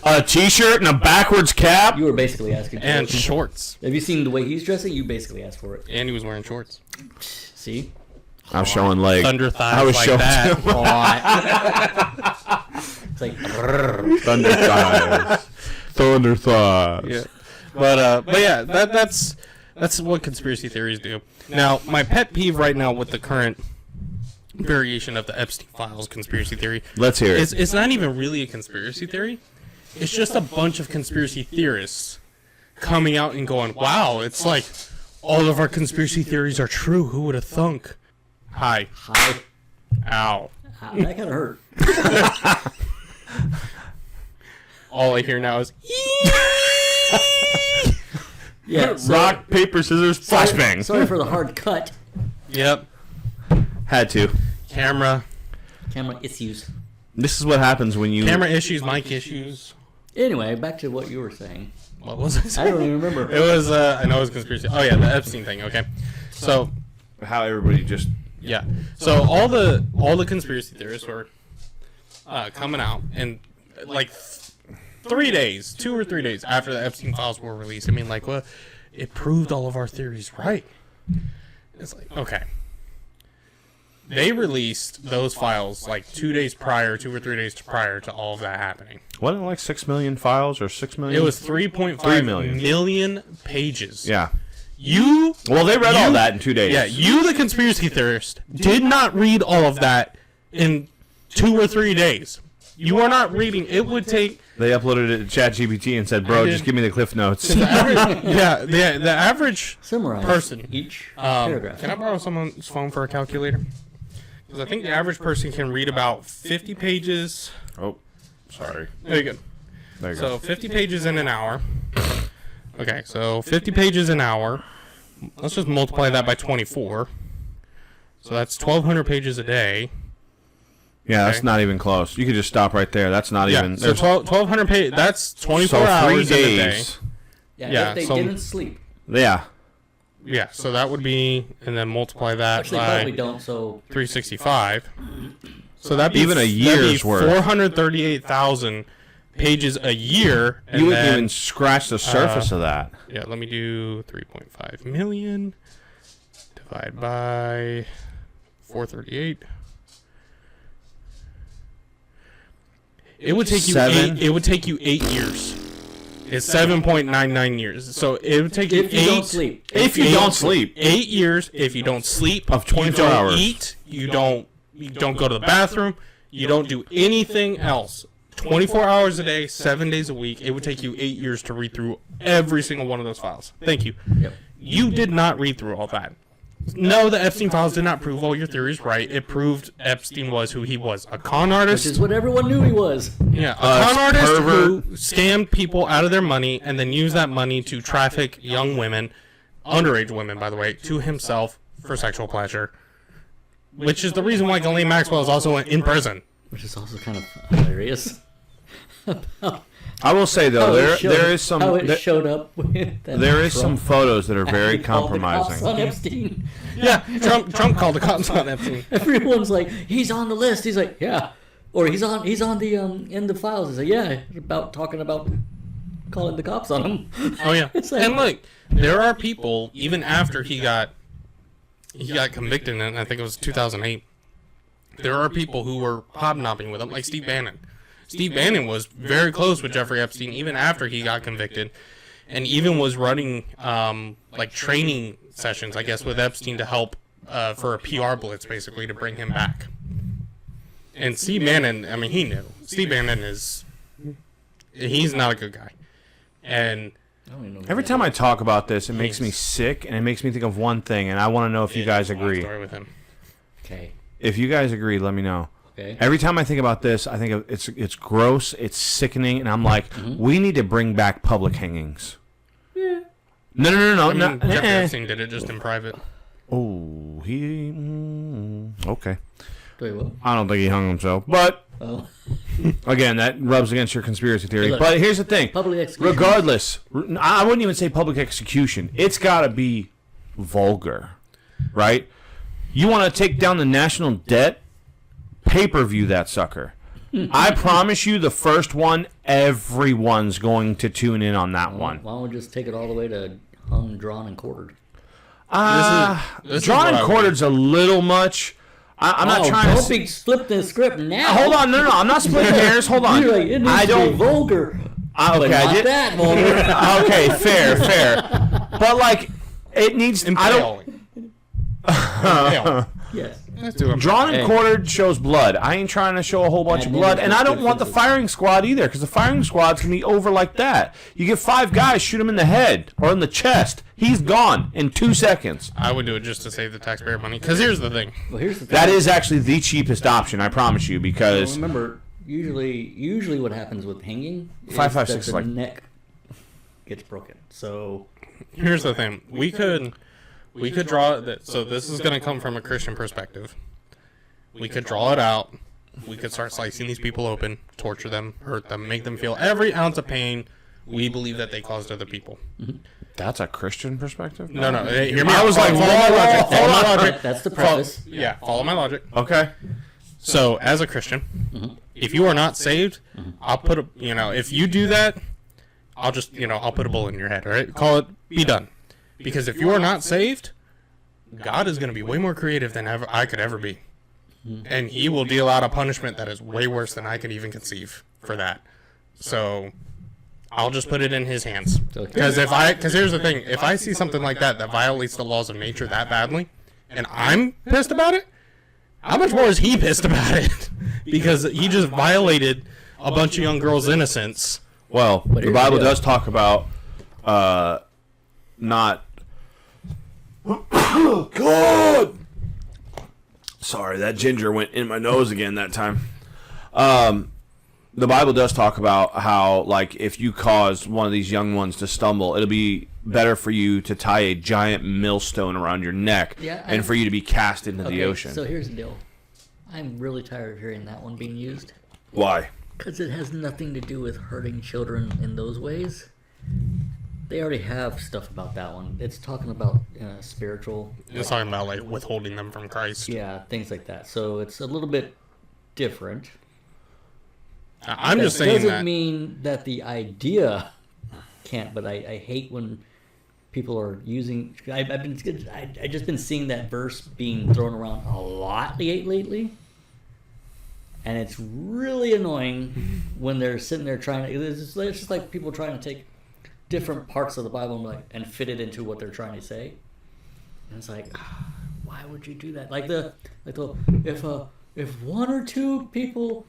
A t-shirt and a backwards cap. You were basically asking for And it. shorts. Have you seen the way he's dressing? You basically asked for it. And he was wearing shorts. See? I was showing leg. Thunder thighs I was like showing that. It's like, thunder thighs. Thunder thighs. Yeah. But yeah, that's what conspiracy theories do. Now, my pet peeve right now with the current variation of the Epstein Files conspiracy theory Let's hear it. it's not even really a conspiracy theory. It's just a bunch of conspiracy theorists coming out and going, "Wow, it's like all of our conspiracy theories are true. Who would have thunk?" Hi. hi. Ow. That kind of hurt. All I hear now is Yeah. Rock, paper, scissors, flashbang. Sorry for the hard cut. Yep. Had to. Camera. Camera issues. This is what happens when you... Camera issues, mic issues. Anyway, back to what you were saying. What was I I saying? don't even remember. It was, I know it was conspiracy. Oh, yeah, the Epstein thing, okay. So, How everybody just... yeah. So, all the conspiracy theorists were coming out, and, like, 3 days, 2 or 3 days after the Epstein files were released, I mean, like, well, it proved all of our theories right. It's like, okay. They released those files, like, 2 days prior, 2 or 3 days prior to all of that happening. Wasn't it like 6 million files or 6 million? It was 3.5 3 million. million pages. Yeah. Well, they read all that in 2 days. Yeah, you, the conspiracy theorist, did not read all of that in 2 or 3 days. You are not reading. It would take... They uploaded it to ChatGPT and said, bro, just give me the cliff notes. The average Summarize person... each paragraph. Can I borrow someone's phone for a calculator? Because I think the average person can read about 50 pages... Oh, sorry. There you go. There you So go. 50 pages in an hour. Okay, so 50 pages an hour. Let's just multiply that by 24. So that's 1,200 pages a day. Yeah, that's Okay. not even close. You could just stop right there. That's not Yeah, even... so 1,200 pages. That's 24 so 3 hours in a day. days. Yeah, if they so- didn't sleep. Yeah. Yeah, so that would be, and then multiply that Actually, probably by don't, so... 365. So that'd be Even a year's worth. 438,000 pages a year. And You wouldn't then, even scratch the surface of that. Yeah, let me do 3.5 million divide by 438. It would take you 8 years. It's 7.99 years. So it would take you If you don't sleep. If you don't sleep. 8 years if you don't sleep. Of 24 you don't hours. eat. You don't go to the bathroom. You don't do anything else. 24 hours a day, 7 days a week. It would take you 8 years to read through every single one of those files. Thank you. Yep. You did not read through all that. No, the Epstein files did not prove all your theories right. It proved Epstein was who he was. A con artist. Which is what everyone knew he was. Yeah, a con artist pervert. who scammed people out of their money and then used that money to traffic young women, underage women, by the way, to himself for sexual pleasure. Which is the reason why Ghislaine Maxwell is also in prison. Which is also kind of hilarious. I will say, though, there is some... How it there- showed up with that There is some Trump photos that are very and called the cops compromising. on Epstein. Yeah, Trump called the cops on Epstein. Everyone's like, he's on the list. He's like, yeah, or he's on the in the files. He's like, yeah, about talking about calling the cops on him. Oh yeah, It's like- and look, there are people even after he got convicted, and I think it was 2008. There are people who were hobnobbing with him, like Steve Bannon. Steve Bannon was very close with Jeffrey Epstein even after he got convicted, and even was running like training sessions, I guess, with Epstein to help for a PR blitz, basically, to bring him back. And Steve Bannon, I mean, he knew. Steve Bannon he's not a good guy. And I don't even know who Every that time is. I talk about this, it makes me sick, and it makes me think of one thing, and I want to know if you guys long agree. story with him. Okay. If you guys agree, let me know. Okay. Every time I think about this, I think it's gross, it's sickening, and I'm like, we need to bring back public hangings. Yeah. No, I mean, Jeffrey eh. Epstein did it just in private. Oh, okay. Wait, what? I don't think he hung himself, but Oh. again, that rubs against your conspiracy theory. Hey, look, But here's the thing: public execution. regardless, I wouldn't even say public execution. It's got to be vulgar, right? You want to take down the national debt? Pay-per-view that sucker. I promise you, the first one, everyone's going to tune in on that one. Why don't we just take it all the way to hung, drawn, and quartered? This is Drawn what and I would quartered's a little much. I'm not trying don't to. be flip the script now. Hold on, no, I'm not splitting hairs. Hold on. You're like, it needs I to be don't. vulgar. Okay, But I not did. that vulgar. Okay, fair. But like, it needs. I don't. Impaling. Yes. Let's do it. Drawn and Hey. quartered shows blood. I ain't trying to show a whole bunch of That blood, never and I don't puts want the differences. firing squad either, because the firing squad's gonna be over like that. You get 5 guys, shoot him in the head or in the chest. He's gone in 2 seconds. I would do it just to save the taxpayer money. Because here's the thing. Well, here's the thing. That is actually the cheapest option, I promise you, because Remember, usually what happens with hanging is 5.56 that the like- neck gets broken. So Here's the thing. We could draw that. So this is going to come from a Christian perspective. We could draw it out we could start slicing these people open, torture them, hurt them, make them feel every ounce of pain we believe that they caused other people. That's a Christian perspective? No, hear me I out. was like, follow my logic. Follow my logic. That's the preface. Follow my logic. Okay. So, as a Christian, if you are not saved, I'll put if you do that, I'll just, I'll put a bullet in your head, all right? Call it, be done. Because if you are not saved, God is going to be way more creative than I could ever be. And he will deal out a punishment that is way worse than I could even conceive for that. So, I'll just put it in his hands. Because here's the thing, if I see something like that violates the laws of nature that badly, and I'm pissed about it, how much more is he pissed about it? Because he just violated a bunch of young girls' innocence. Well, the Bible does talk about not... God! Sorry, that ginger went in my nose again that time. The Bible does talk about how, like, if you cause one of these young ones to stumble, it'll be better for you to tie a giant millstone around your neck and for you to be cast into the ocean. So here's the deal. I'm really tired of hearing that one being used. Why? Because it has nothing to do with hurting children in those ways. They already have stuff about that one. It's talking about spiritual. It's talking about, like, withholding them from Christ. Yeah, things like that. So it's a little bit different. I'm just saying that doesn't mean that the idea can't, but I hate when people are using. I've just been seeing that verse being thrown around a lot lately, and it's really annoying when they're sitting there trying to. It's just like people trying to take different parts of the Bible and fit it into what they're trying to say, and it's like, why would you do that? If one or two people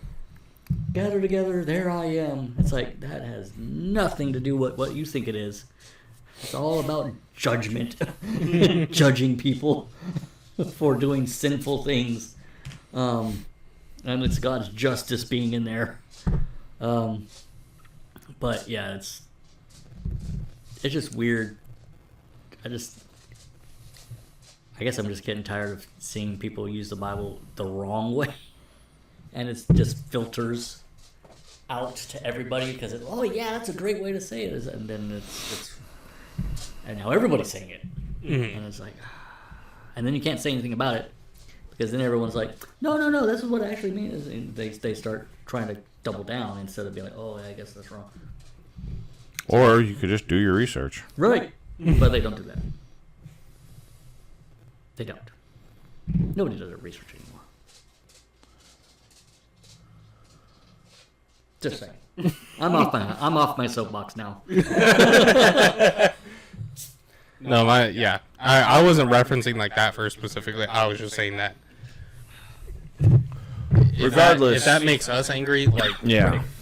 gather together, there I am. It's like, that has nothing to do with what you think it is. It's all about judgment. Judging people for doing sinful things. And it's God's justice being in there. But yeah, it's just weird. I guess I'm just getting tired of seeing people use the Bible the wrong way. And it just filters out to everybody because that's a great way to say it. And then it's and now everybody's saying it, and it's like, and then you can't say anything about it because then everyone's like, no, this is what it actually means. And they start trying to double down instead of being like, I guess that's wrong. Or you could just do your research. Right, but they don't do that. They don't. Nobody does their research anymore. Just saying. I'm off my soapbox now. No, I wasn't referencing like that verse specifically. I was just saying that. Regardless, if that makes us angry, like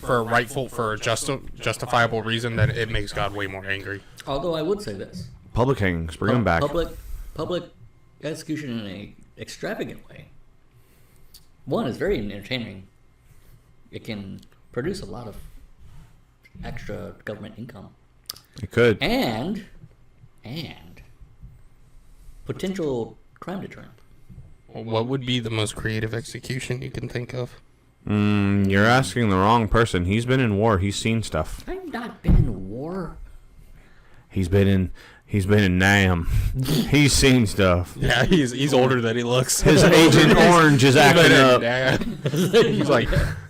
for a justifiable reason, then it makes God way more angry. Although I would say this: public hangings, bring them back. Public execution in an extravagant way. One is very entertaining. It can produce a lot of extra government income. It could. And potential crime deterrent. What would be the most creative execution you can think of? You're asking the wrong person. He's been in war. He's seen stuff. I've not been in war. He's been in Nam. He's seen stuff. Yeah, he's older than he looks. His Agent Orange is acting up.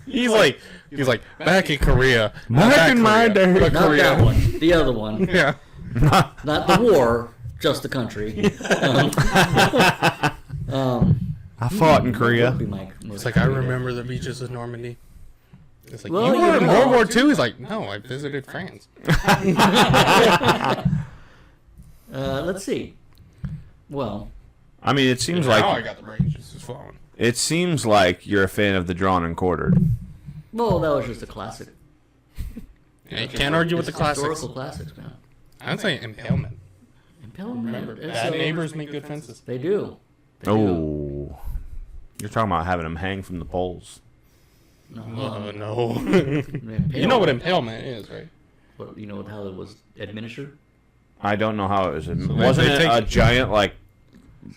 He's like back in Korea. Back in my day. Not that one. The other one. Yeah. Not the war, just the country. I fought in Korea. It's like, I remember the beaches of Normandy. It's like, Well, you were in you World know. War II? He's like, no, I visited France. Let's see. Well, I mean, it seems Now I like got the brain juices flowing. it seems like you're a fan of the Drawn and Quartered. that was just a classic. Yeah, you can't argue with the classics. Historical classics, man. I'd say Impalement. Remember, Bad neighbors make good fences. They do. Oh, you're talking about having them hang from the poles. No. Impalement. You know what impalement is, right? What, you know how it was administered? I don't know how it was. they Wasn't it take- a giant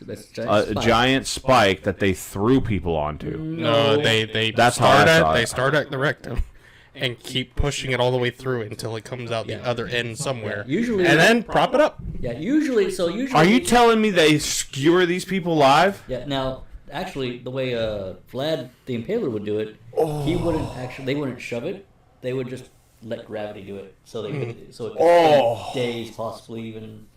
That's a giant spike that they threw people onto. No, they That's how I saw it. They start at the rectum and keep pushing it all the way through until it comes out the other end somewhere. Yeah, usually, and then prop it up. Yeah, usually. Are you telling me they skewer these people live? Yeah. Now, actually, the way Vlad the Impaler would do it, he wouldn't actually. They wouldn't shove it. They would just let gravity do it. So they could. So it could take days, possibly even,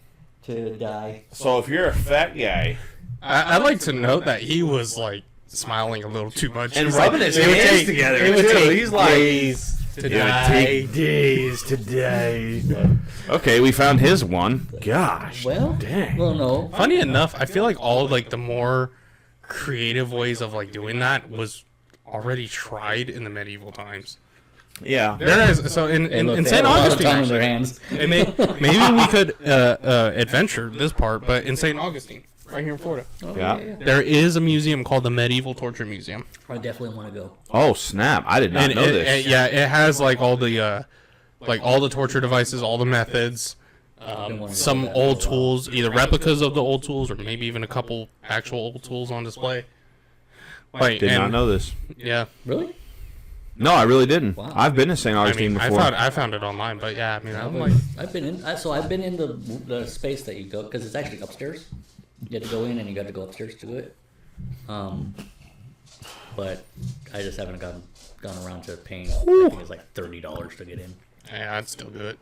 to die. So if you're a fat guy, I'd like to note that he was like smiling a little too much and He's rubbing like, his it would hands take- together. It would too. take He's like, days to it would die. take days to die. Okay, we found his one. Gosh. Well, dang. well, no. Funny enough, I feel like all like the more creative ways of like doing that was already tried in the medieval times. Yeah. There is so in Look, they St. had a lot of Augustine. time in their Actually, hands. maybe we could adventure this part, but in St. Augustine, right here in Florida, Yeah. there is a museum called the Medieval Torture Museum. I definitely want to go. Oh snap! I did not know this. It has like all the torture devices, all the methods, some old tools, either replicas of the old tools or maybe even a couple actual old tools on display. Like, Did not know this. Yeah, Really? No, I really didn't. Wow. I've been to St. I Augustine mean, before. I found it online, but yeah, I mean, I'm like, I've been in. I've been in the space that you go because it's actually upstairs. You had to go in and you got to go upstairs to it. But I just haven't gone around to paying. I think it's like $30 to get in. yeah, I'd still do it.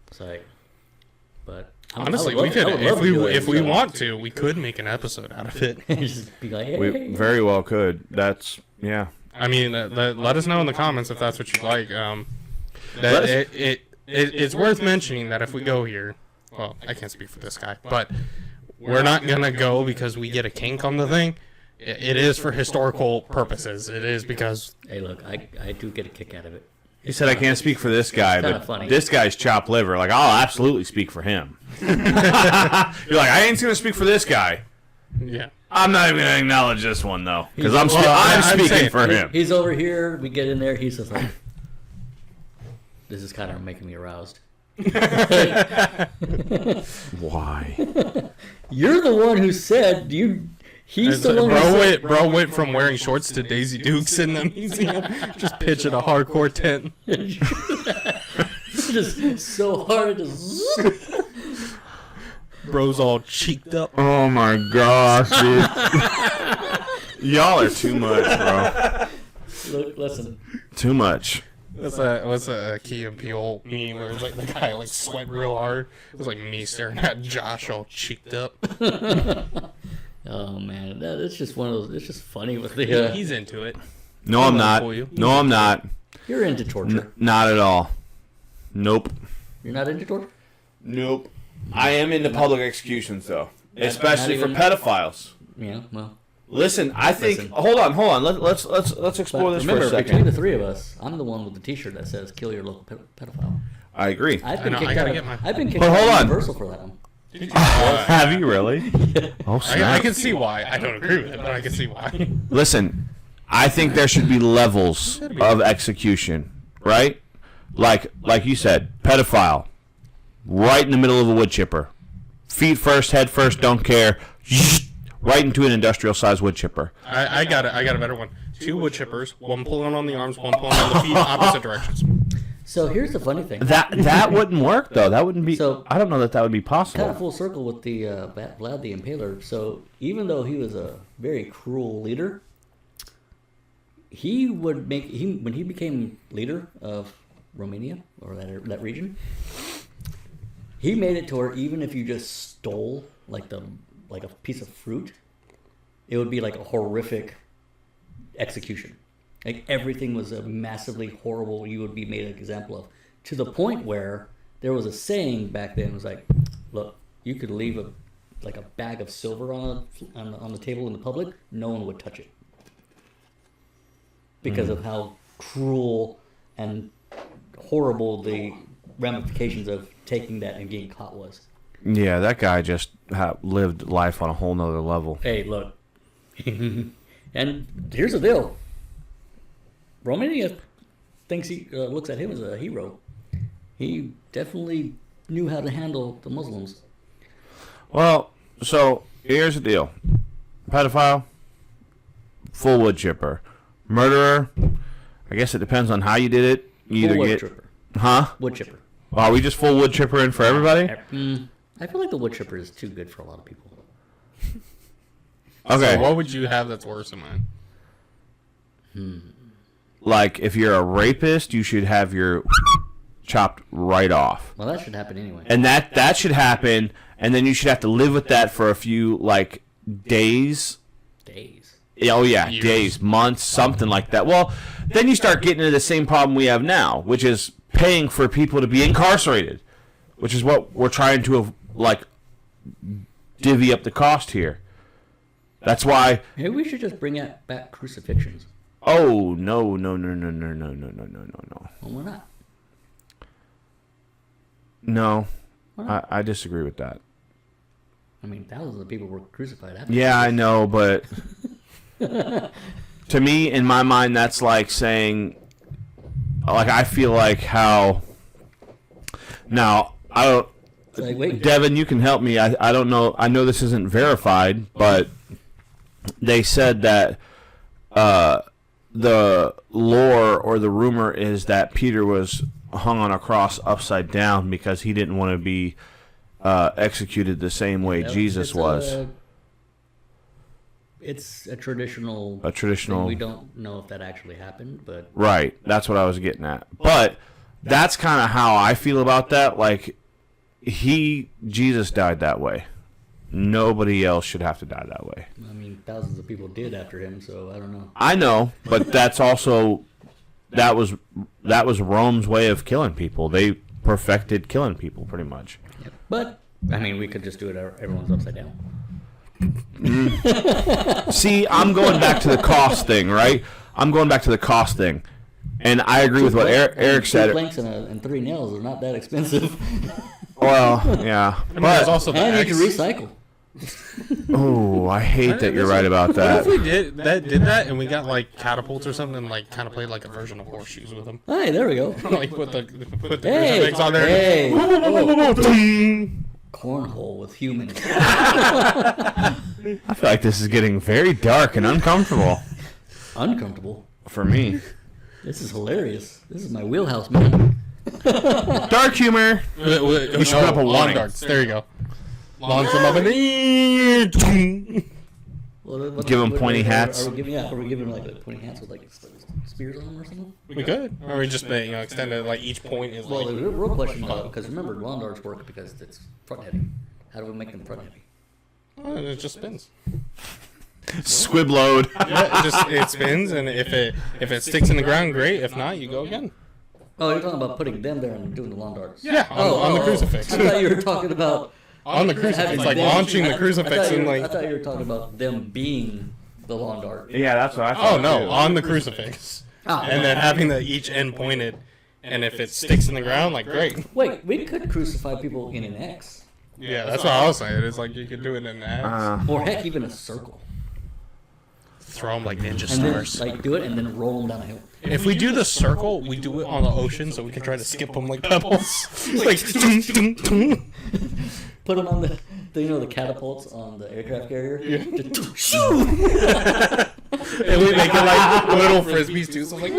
It's like, but Honestly, I we would could, love if to we do it, if we so- want to, we could make an episode out of it. just be like, hey, We very well could. That's yeah. I mean, let us know in the comments if that's what you'd like. Let That us- it's worth mentioning that if we go here, well, I can't speak for this guy, but we're not gonna go because we get a kink on the thing. It is for historical purposes. It is because hey, look, I do get a kick out of it. He said I can't speak for this guy, kinda but funny. this guy's chopped liver. Like I'll absolutely speak for him. You're like I ain't gonna speak for this guy. yeah. I'm not even gonna acknowledge this one though, because I'm I'm speaking saying- for him. He's over here. We get in there. He's just like, this is kind of making me aroused. Why? You're the one who said you. He's It's the like, one who said. bro went from wearing shorts to Daisy Dukes in the museum. Just pitching a hardcore tent. Just so hard. Just. Bro's all cheeked up. Oh my gosh, dude. Y'all are too much, bro. Look, listen. Too much. What's a Key and Peele meme where it's like the guy like sweat real hard? It was like me staring at Josh all cheeked up. Oh man, it's just one of those. It's just funny with the. He's into it. No, I'm not. for you. No, I'm not. You're into torture. Not at all. Nope. You're not into torture. Nope. I am into public executions though, especially not for even- pedophiles. Yeah. Well. Listen, I think. Listen. Hold on. Let's explore But this remember, for a between the second. three of us, I'm the one with the T-shirt that says "Kill your local pedophile." I agree. I've been I know, kicked I gotta out. get mine. I've been kicked But out hold of on. Universal for that one. Have you really? Oh I snap! can see why. I don't agree with it, but I can see why. Listen, I think there should be levels of execution, right? Like you said, pedophile, right in the middle of a wood chipper, feet first, head first, don't care, right into an industrial-sized wood chipper. I got a better one. 2 wood chippers, one pulling on the arms, one pulling on the feet, opposite directions. So here's the funny thing. That wouldn't work though. That wouldn't be. So- I don't know that would be Kind of possible. full circle with the Vlad the Impaler. So even though he was a very cruel leader, he would when he became leader of Romania or that region, he made it to where even if you just stole like a piece of fruit, it would be like a horrific execution. Like everything was a massively horrible. You would be made an example of, to the point where there was a saying back then. It was like, look, you could leave a bag of silver on the table in the public, no one would touch it because of how cruel and horrible the ramifications of taking that and getting caught was. Yeah, that guy just lived life on a whole nother level. Hey, look, and here's the deal. Romania thinks he looks at him as a hero. He definitely knew how to handle the Muslims. Well, so Here's the deal. Pedophile, full wood chipper. Murderer, I guess it depends on how you did it. You either Full wood get... chipper. Huh? Wood chipper. Are we just full wood chipper in for everybody? I feel like the wood chipper is too good for a lot of people. Okay. So what would you have that's worse than mine? Like, if you're a rapist, you should have your chopped right off. Well, that should happen anyway. And that should happen, and then you should have to live with that for a few, like, days. Days. Oh, yeah, Years. days, months, something like that. Well, then you start getting into the same problem we have now, which is paying for people to be incarcerated, which is what we're trying to, like, divvy up the cost here. That's why... Maybe we should just bring back crucifixions. Oh, no, no, no, no, no, no, no, no, no, no, no. Well, why not? No, Why not? I disagree with that. I mean, thousands of people were crucified after. Yeah, I know, but to me, in my mind, that's like saying, like, I feel like how. Now, I don't. It's like, wait. Devin, you can help me. I don't know. I know this isn't verified, but they said that the lore or the rumor is that Peter was hung on a cross upside down because he didn't want to be executed the same way Jesus was. It's a traditional. Traditional. Thing. We don't know if that actually happened, but Right. That's what I was getting at. But that's kind of how I feel about that. Like, Jesus died that way. Nobody else should have to die that way. I mean, thousands of people did after him, so I don't know. I know, but that's also that was Rome's way of killing people. They perfected killing people pretty much. Yep. But I mean, we could just do it. Everyone's upside down. See, I'm going back to the cost thing, right? I'm going back to the cost thing, and I agree with what Eric said. 2 planks and 3 nails are not that expensive, Well, yeah, I mean, there's but also the and you X. can recycle. oh, I hate that you're right about What if that. we did that and we got like catapults or something and like kind of played like a version of horseshoes with them? Hey, there we go. Like put the Hey, crucifix on there. hey. Ding. Cornhole with humans. I feel like this is getting very dark and uncomfortable Uncomfortable. for me. This is hilarious. This is my wheelhouse, man. Dark humor. We should put up a lawn warning. darts. There you go. Launch them up in Give 'em pointy hats. Are we giving like pointy hats with like spears on them or something? We could, or we just extend it like each point is Well, like. the real question though, because remember, lawn darts work because it's front heavy. How do we make them front heavy? Oh, it just spins. Squib load. Yeah, it spins, and if it sticks in the ground, great. If not, you go again. Oh, you're talking about putting them there and doing the lawn darts. Yeah, on the crucifix. I thought you were talking about On the crucifix, having like them- launching the I crucifix thought you and were- I like. thought you were talking about them being the lawn dart. Yeah, that's what I thought. Oh no, on the crucifix, and then having each end pointed, and if it sticks in the ground, like great. Wait, we could crucify people in an X, Yeah, that's what I was saying. It's like you could do it in that. or heck, even a circle, Throw them like ninja and then stars. like do it and then roll them down a hill. If we do the circle, we do it on the ocean, so we can try to skip them like pebbles. Like, dun, dun, dun. Put them on the the catapults on the aircraft carrier. and we make it like little frisbees too. So like,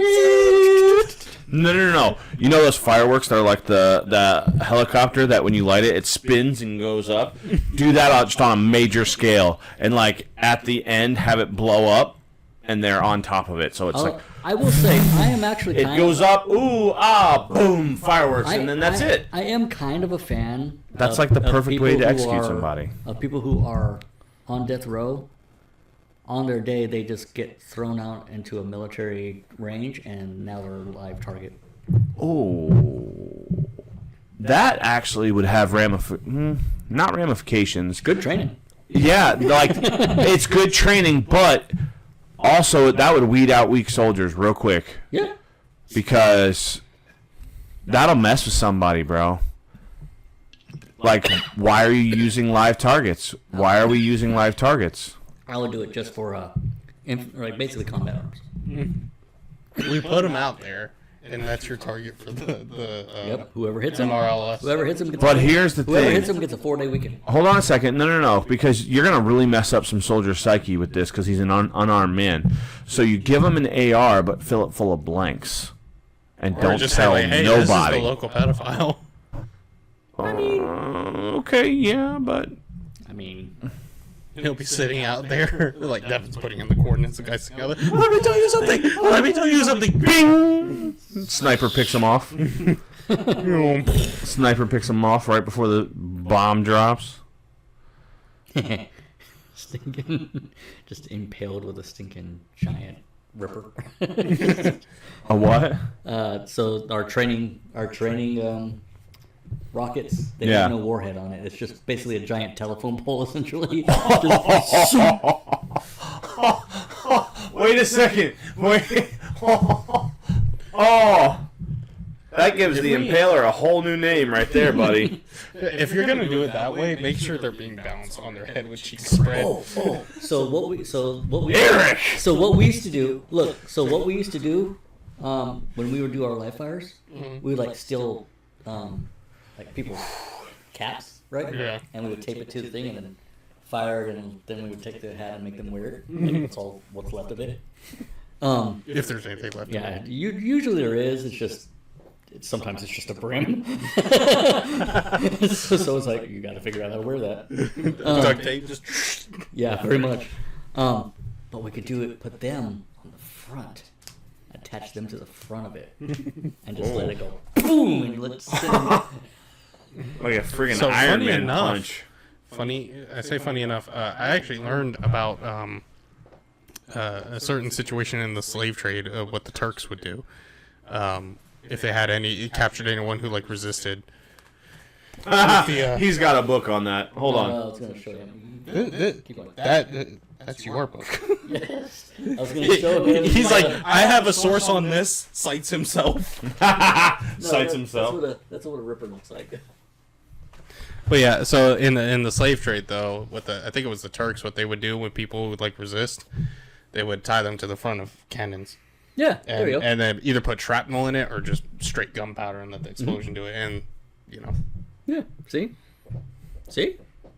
No. You know those fireworks that are like the helicopter that when you light it, it spins and goes up? Do that just on a major scale. And like at the end, have it blow up and they're on top of it. So it's like, I will say, I am actually it kind goes of, up, ooh, ah, boom, fireworks, and then that's it. I am kind of a fan. That's of- like the of perfect way people to who execute are- somebody. Of people who are on death row. On their day, they just get thrown out into a military range, and now they're a live target. Oh. That actually would have not ramifications. Good training. Yeah, like, it's good training, but also that would weed out weak soldiers real quick. Yeah. Because that'll mess with somebody, bro. Like, why are you using live targets? Why are we using live targets? I would do it just for, like basically combat arms. we put them out there, And that's your target for the Yep. Whoever hits him. MRLS. Whoever hits him. Gets But here's the whoever thing. hits him gets a 4-day weekend. Hold on a second. No. Because you're going to really mess up some soldier's psyche with this because he's an unarmed man. So you give him an AR, but fill it full of blanks. And Or don't just tell say, like, hey, nobody. this is the local pedophile. Okay, yeah, but... I mean, He'll be sitting out there, like Devin's putting in the coordinates. The guy's together. Let me tell you something. Let me tell you something. Bing. Sniper picks him off. Sniper picks him off right before the bomb drops. stinking, just impaled with a stinking giant ripper. A what? So our training rockets, they Yeah. have no warhead on it. It's just basically a giant telephone pole, essentially. Wait a second. Wait. Oh. That gives the Impaler a whole new name right there, buddy. If you're gonna do it that way, make sure they're being balanced on their head with cheeks spread. So what we Eric! So what we used to do, what we used to do, when we would do our live fires, we would like steal, like people's caps, right? Yeah. And we would tape it to the thing and then fire it, and then we would take the hat and make them wear it. And that's all what's left of it. If there's anything left. Yeah, usually there is. Sometimes it's just a brim. so it's like you got to figure out how to wear that. Duct tape, just. Yeah, very much. But we could do it. Put them on the front, attach them to the front of it, and just let it go boom, and let it sit. Like a friggin' So Iron funny Man enough, punch. Funny enough, I actually learned about a certain situation in the slave trade of what the Turks would do. If they had captured anyone who like resisted. He's got a book on that. Hold on. I was going to show him. Keep going. That's your book. Yes. I was going to show him. He's like, I have a source on this. Cites himself. Cites himself. That's what a ripper looks like. But yeah, so in the slave trade though, I think it was the Turks, what they would do when people would like resist, they would tie them to the front of cannons. Yeah, there you go. And then either put shrapnel in it or just straight gunpowder and let the explosion do it. And Yeah. See.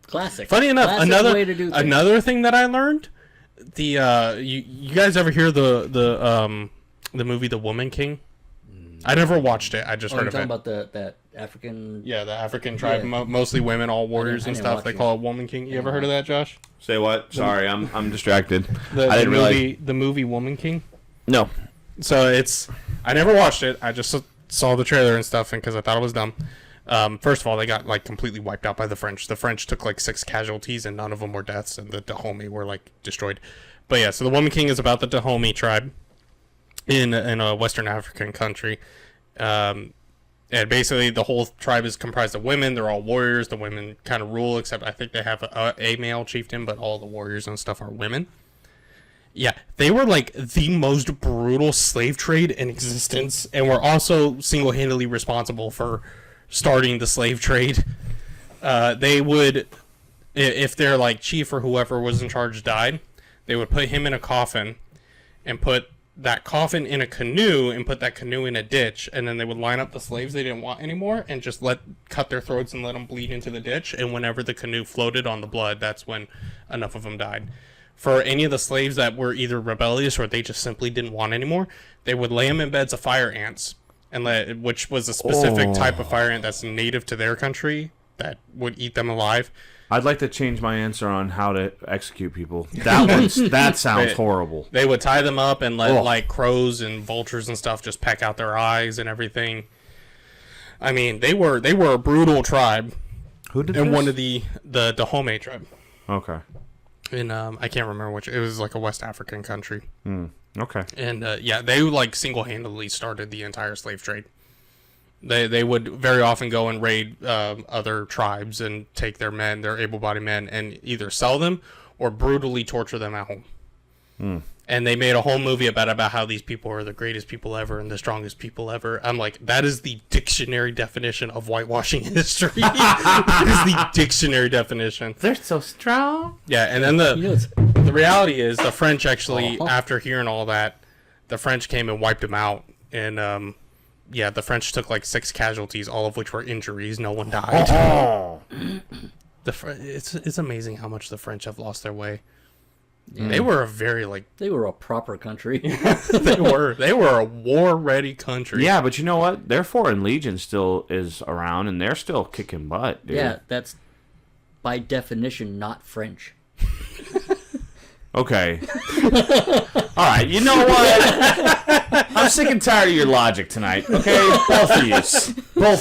Classic. Funny enough, Classic way to do things. another thing that I learned, you guys ever hear the movie The Woman King? I never watched it. I just heard of talking it. about that African. Yeah, the African tribe, Yeah. mostly women, all warriors I and didn't stuff. watch They it. call it Woman King. You ever heard of that, Josh? Say what? Sorry, I'm distracted. The I didn't realize. the movie Woman King. No. So I never watched it. I just saw the trailer and stuff, and because I thought it was dumb. First of all, they got like completely wiped out by the French. The French took like 6 casualties, and none of them were deaths, and the Dahomey were like destroyed. But yeah, so the Woman King is about the Dahomey tribe in a Western African country. And basically, the whole tribe is comprised of women. They're all warriors. The women kind of rule, except I think they have a male chieftain, but all the warriors and stuff are women. Yeah, they were like the most brutal slave trade in existence, and were also single-handedly responsible for starting the slave trade. They would, if their like chief or whoever was in charge died, they would put him in a coffin and put that coffin in a canoe and put that canoe in a ditch, and then they would line up the slaves they didn't want anymore and just cut their throats and let them bleed into the ditch. And whenever the canoe floated on the blood, that's when enough of them died. For any of the slaves that were either rebellious or they just simply didn't want anymore, they would lay them in beds of fire ants, which was a specific type of fire ant that's native to their country that would eat them alive. I'd like to change my answer on how to execute people. That sounds horrible. They would tie them up and let like crows and vultures and stuff just peck out their eyes and everything. I mean, they were a brutal tribe. Who did and this? one of the Dahomey tribe. Okay. In I can't remember which. It was like a West African country. Okay. And yeah, they like single-handedly started the entire slave trade. They would very often go and raid other tribes and take their men, their able-bodied men, and either sell them or brutally torture them at home. And they made a whole movie about how these people are the greatest people ever and the strongest people ever. I'm like, that is the dictionary definition of whitewashing history. That is the dictionary definition. They're so strong. Yeah, and then the reality is the French actually, after hearing all that, the French came and wiped them out. And yeah, the French took like 6 casualties, all of which were injuries. No one died. Oh. It's amazing how much the French have lost their way. Yeah. They were a very they were a proper country. they were a war-ready country. Yeah, but you know what? Their Foreign Legion still is around, and they're still kicking butt, dude. Yeah, that's by definition not French. Okay. All right, you know what? I'm sick and tired of your logic tonight, okay? Both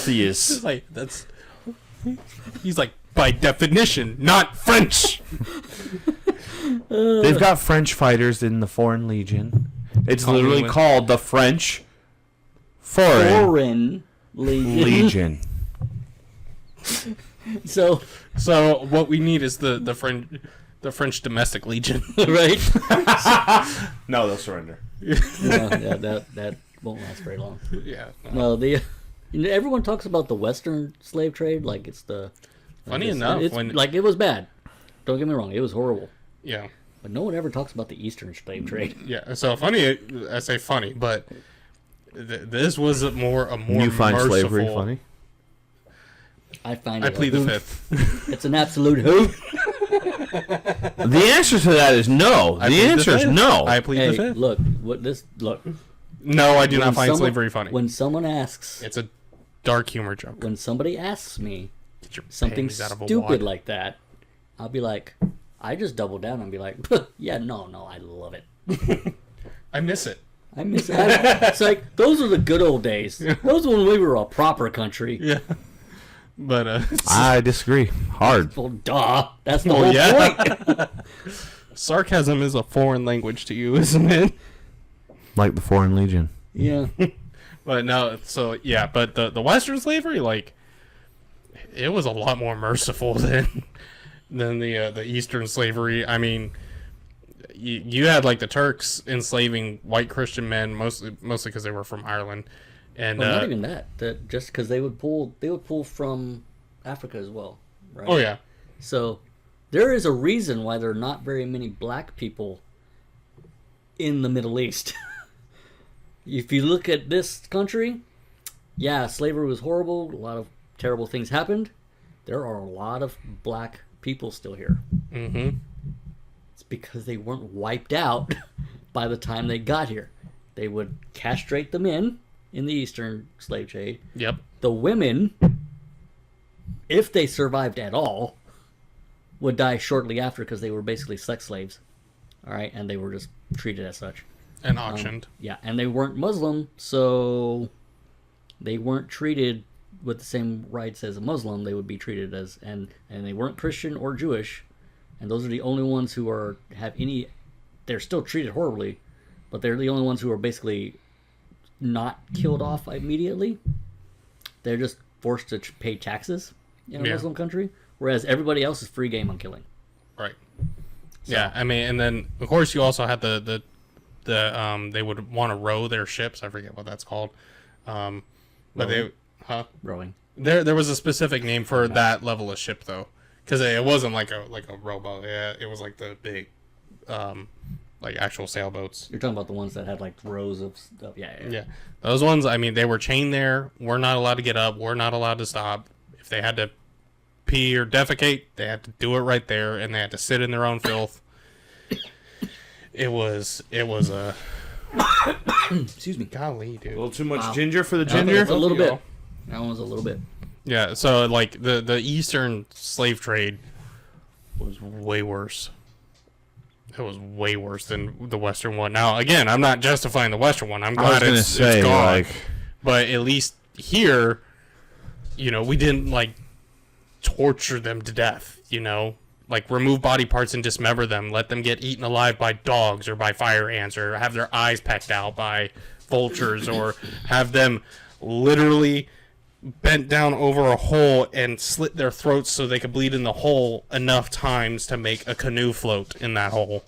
of yous. He's like, by definition, not French. They've got French fighters in the Foreign Legion. It's literally called the French Foreign Legion. So what we need is the French domestic legion, right? No, they'll surrender. That won't last very long. Yeah. No, everyone talks about the Western slave trade like it's the. Funny enough, it was bad. Don't get me wrong, it was horrible. Yeah. But no one ever talks about the Eastern slave trade. Yeah. So funny, I say funny, but this was a more you find merciful. Slavery funny? I plead the fifth. It's an absolute hoot. The answer to that is no. The answer is no. I plead the fifth. Look. No, I do not find slavery funny. When someone asks, it's a dark humor joke. When somebody asks me Get your something panties out of a stupid wad. like that, I'll be like, I just double down and be like, yeah, no, I love it. I miss it. I miss it. It's like, those are the good old days. Those were when we were a proper country. Yeah. But I disagree. Hard. Well, duh. That's the whole point. Sarcasm is a foreign language to you, isn't it? Like the Foreign Legion. Yeah. But no, so yeah, but the Western slavery, like, it was a lot more merciful than the Eastern slavery. I mean, you had like the Turks enslaving white Christian men mostly because they were from Ireland, and well, not even that. Just because they would pull from Africa as well, right? Oh yeah. So there is a reason why there are not very many black people in the Middle East. If you look at this country, yeah, slavery was horrible. A lot of terrible things happened. There are a lot of black people still here. Mm-hmm. It's because they weren't wiped out by the time they got here. They would castrate the men in the Eastern slave trade. Yep. The women, if they survived at all, would die shortly after because they were basically sex slaves. All right, and they were just treated as such. And auctioned. Yeah, and they weren't Muslim, so they weren't treated with the same rights as a Muslim. They would be treated as, and they weren't Christian or Jewish, and those are the only ones who have any. They're still treated horribly, but they're the only ones who are basically not killed off immediately. They're just forced to pay taxes in a Muslim country, whereas everybody else is free game on killing. Right. So. Yeah, I mean, and then of course you also had the they would want to row their ships. I forget what that's called. But Rowing. There was a specific name for that level of ship though, because it wasn't like a rowboat. Yeah, it was like the big, like actual sailboats. You're talking about the ones that had like rows of stuff. Yeah. Those ones. I mean, they were chained there. We're not allowed to get up. We're not allowed to stop. If they had to pee or defecate, they had to do it right there, and they had to sit in their own filth. It was a. Excuse me. Golly, dude. A little too much ginger for the ginger? That was a little bit. That one was a little bit. Yeah, so like the Eastern slave trade was way worse. It was way worse than the Western one. Now, again, I'm not justifying the Western one. I'm glad it's gone. But at least here, we didn't like torture them to death, like remove body parts and dismember them, let them get eaten alive by dogs or by fire ants, or have their eyes pecked out by vultures, or have them literally bent down over a hole and slit their throats so they could bleed in the hole enough times to make a canoe float in that hole.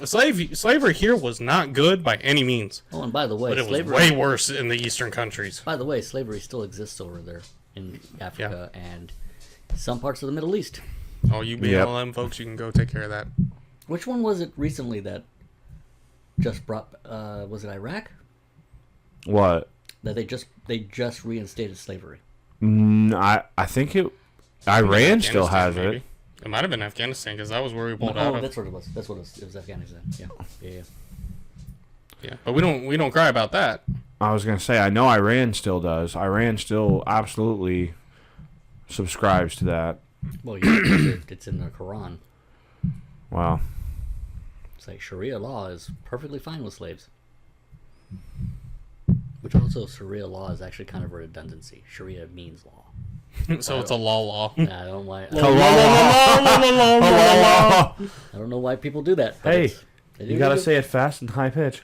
Slavery here was not good by any means. Oh, and by the way, but it was way worse in the Eastern countries. By the way, slavery still exists over there in Africa and some parts of the Middle East. Oh, you BLM folks, you can go take care of that. Which one was it recently that just brought. Was it Iraq What? that they just reinstated slavery? I think Iran still has Afghanistan, maybe. it. It might have been Afghanistan because that was where we pulled out Oh, of. that's what it was. That's what it was. It was Afghanistan. Yeah. Yeah, but we don't cry about that. I was gonna say I know Iran still does. Iran still absolutely subscribes to that. Well, yeah, it's in the Quran. Wow. It's like Sharia law is perfectly fine with slaves. Which also, Sharia law is actually kind of a redundancy. Sharia means law. So it's a law. I don't know why. I don't know why people do that. but Hey, it's- they do you gotta it. say it fast and high pitch.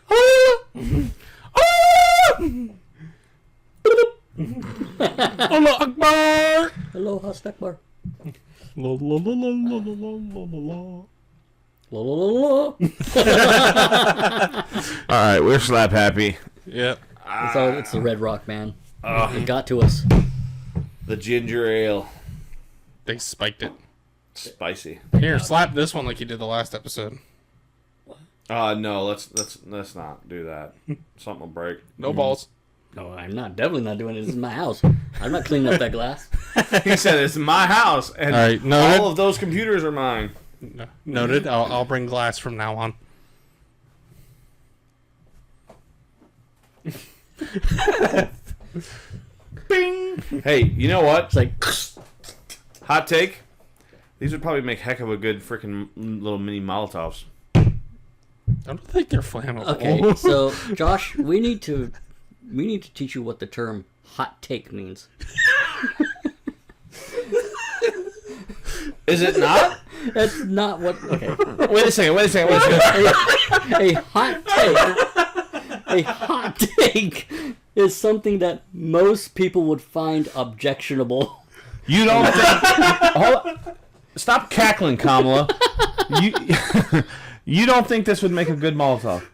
Allah Akbar. Aloha Stakbar. La, la, la, la, la, la, la, la, la. La, la, la, la. All right, we're slap happy. Yep. It's the Red Rock, man. It got to us. The ginger ale, They spiked it. spicy. Here, slap this one like you did the last episode. No, let's not do that. Something will break. No balls. No, I'm not. Definitely not doing it. This is my house. I'm not cleaning up that glass. He said it's my house, and All right, noted. all of those computers are mine. Noted. I'll bring glass from now on. Bing. Hey, you know what? It's like, Hot take. These would probably make heck of a good freaking little mini Molotovs. I don't think they're flammable. okay, so Josh, we need to teach you what the term hot take means. Is it not? That's not what. Okay, Wait a second. a hot take is something that most people would find objectionable. You don't think? Hold on. Stop cackling, Kamala. You don't think this would make a good Molotov?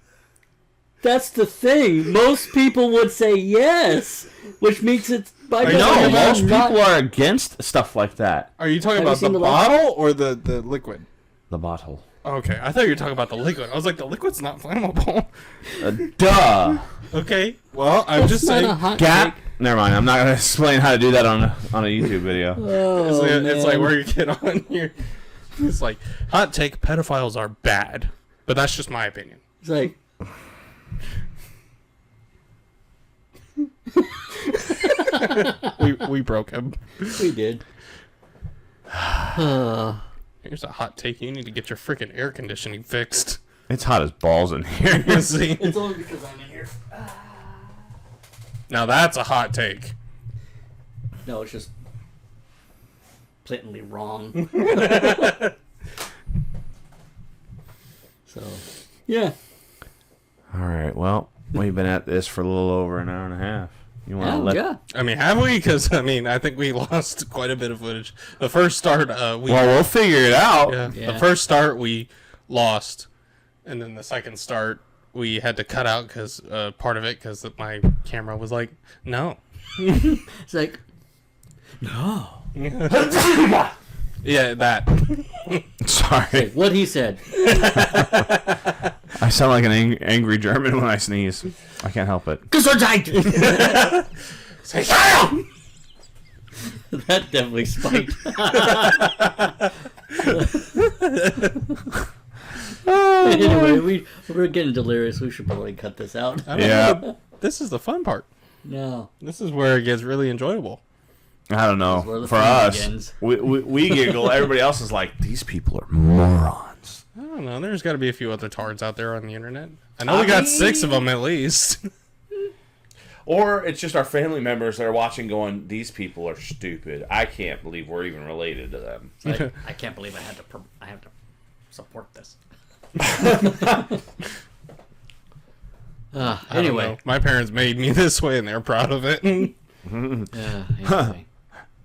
That's the thing. Most people would say yes, which makes it by No, most not- people are against stuff like that. Are you talking Have you about the seen the bottle or the liquid? The bottle. Okay, I thought you were talking about the liquid. I was like, the liquid's not flammable. Duh. Okay, well, I'm just It's not saying. a hot Gap. take. Never mind. I'm not gonna explain how to do that on a YouTube video. Oh, It's like man. where you get on here. It's like, hot take, pedophiles are bad. But that's just my opinion. It's like, We broke him. we did. Here's a hot take. You need to get your freaking air conditioning fixed. It's hot as balls in here. You see? It's only because I'm in here. Now that's a hot take. No, it's just blatantly wrong. So, yeah. All right. Well, we've been at this for a little over an hour and a half. You want to let? Yeah. I mean, have we? Because, I mean, I think we lost quite a bit of footage. The first start, Well, we'll figure it out. Yeah. The first start we lost. And then the second start we had to cut out because part of it because my camera was like, no. It's like, no. Yeah, that. Sorry. What he said. I sound like an angry German when I sneeze. I can't help it. That definitely spiked. Anyway, we're getting delirious. We should probably cut this out. Yeah. This is the fun part. No. This is where it gets really enjoyable. I don't where know. the For fun us, begins. we giggle. Everybody else is like, these people are morons. I don't know. There's got to be a few other tards out there on the internet. I know we got 6 of them at least. Or it's just our family members that are watching going, these people are stupid. I can't believe we're even related to them. It's like, I can't believe I have to support this. I don't Anyway. know. My parents made me this way and they're proud of it. Anyway.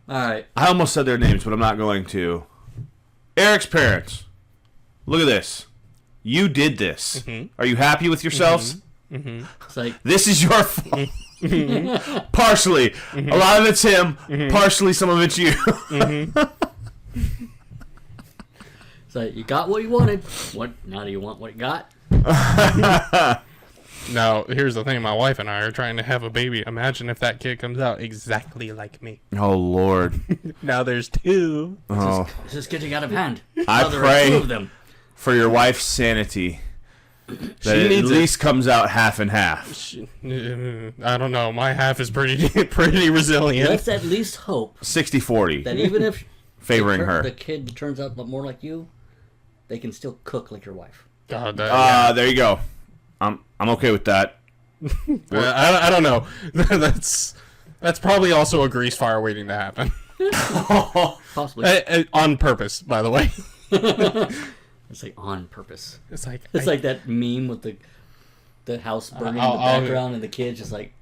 All right. I almost said their names, but I'm not going to. Eric's parents. Look at this. You did this. Are you happy with yourselves? It's like, This is your fault. Partially. A lot of it's him. Partially, some of it's you. you got what you wanted. What now do you want what you got? Now, here's the thing. My wife and I are trying to have a baby. Imagine if that kid comes out exactly like me. Oh, Lord. Now there's 2. Oh, This is getting out of hand. I Now there are pray 2 of them. for your wife's sanity. That She it at needs it. least comes out half and half. I don't know. My half is pretty resilient. Let's at least hope 60-40. that even if Favoring her. the kid turns out more like you, they can still cook like your wife. God, yeah. There you go. I'm okay with that. I don't know. That's probably also a grease fire waiting to happen. Possibly. On purpose, by the way. It's like on purpose. It's like Like that meme with the house burning in the I'll- background and the kid just like.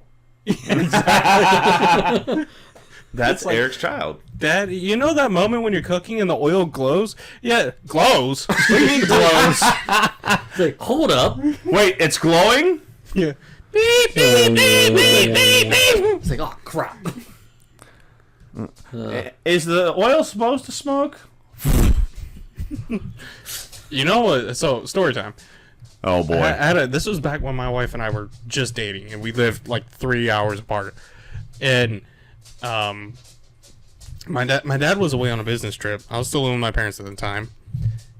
That's like- Eric's child. Dad, you know that moment when you're cooking and the oil glows? Yeah, glows. What do you mean glows? It's like, hold up. Wait, it's glowing? Yeah. Beep, beep, beep, beep, beep, beep. It's like, oh crap. Is the oil supposed to smoke? You know what? So, story time. Oh, boy. This was back when my wife and I were just dating, and we lived like 3 hours apart. And my dad was away on a business trip. I was still living with my parents at the time.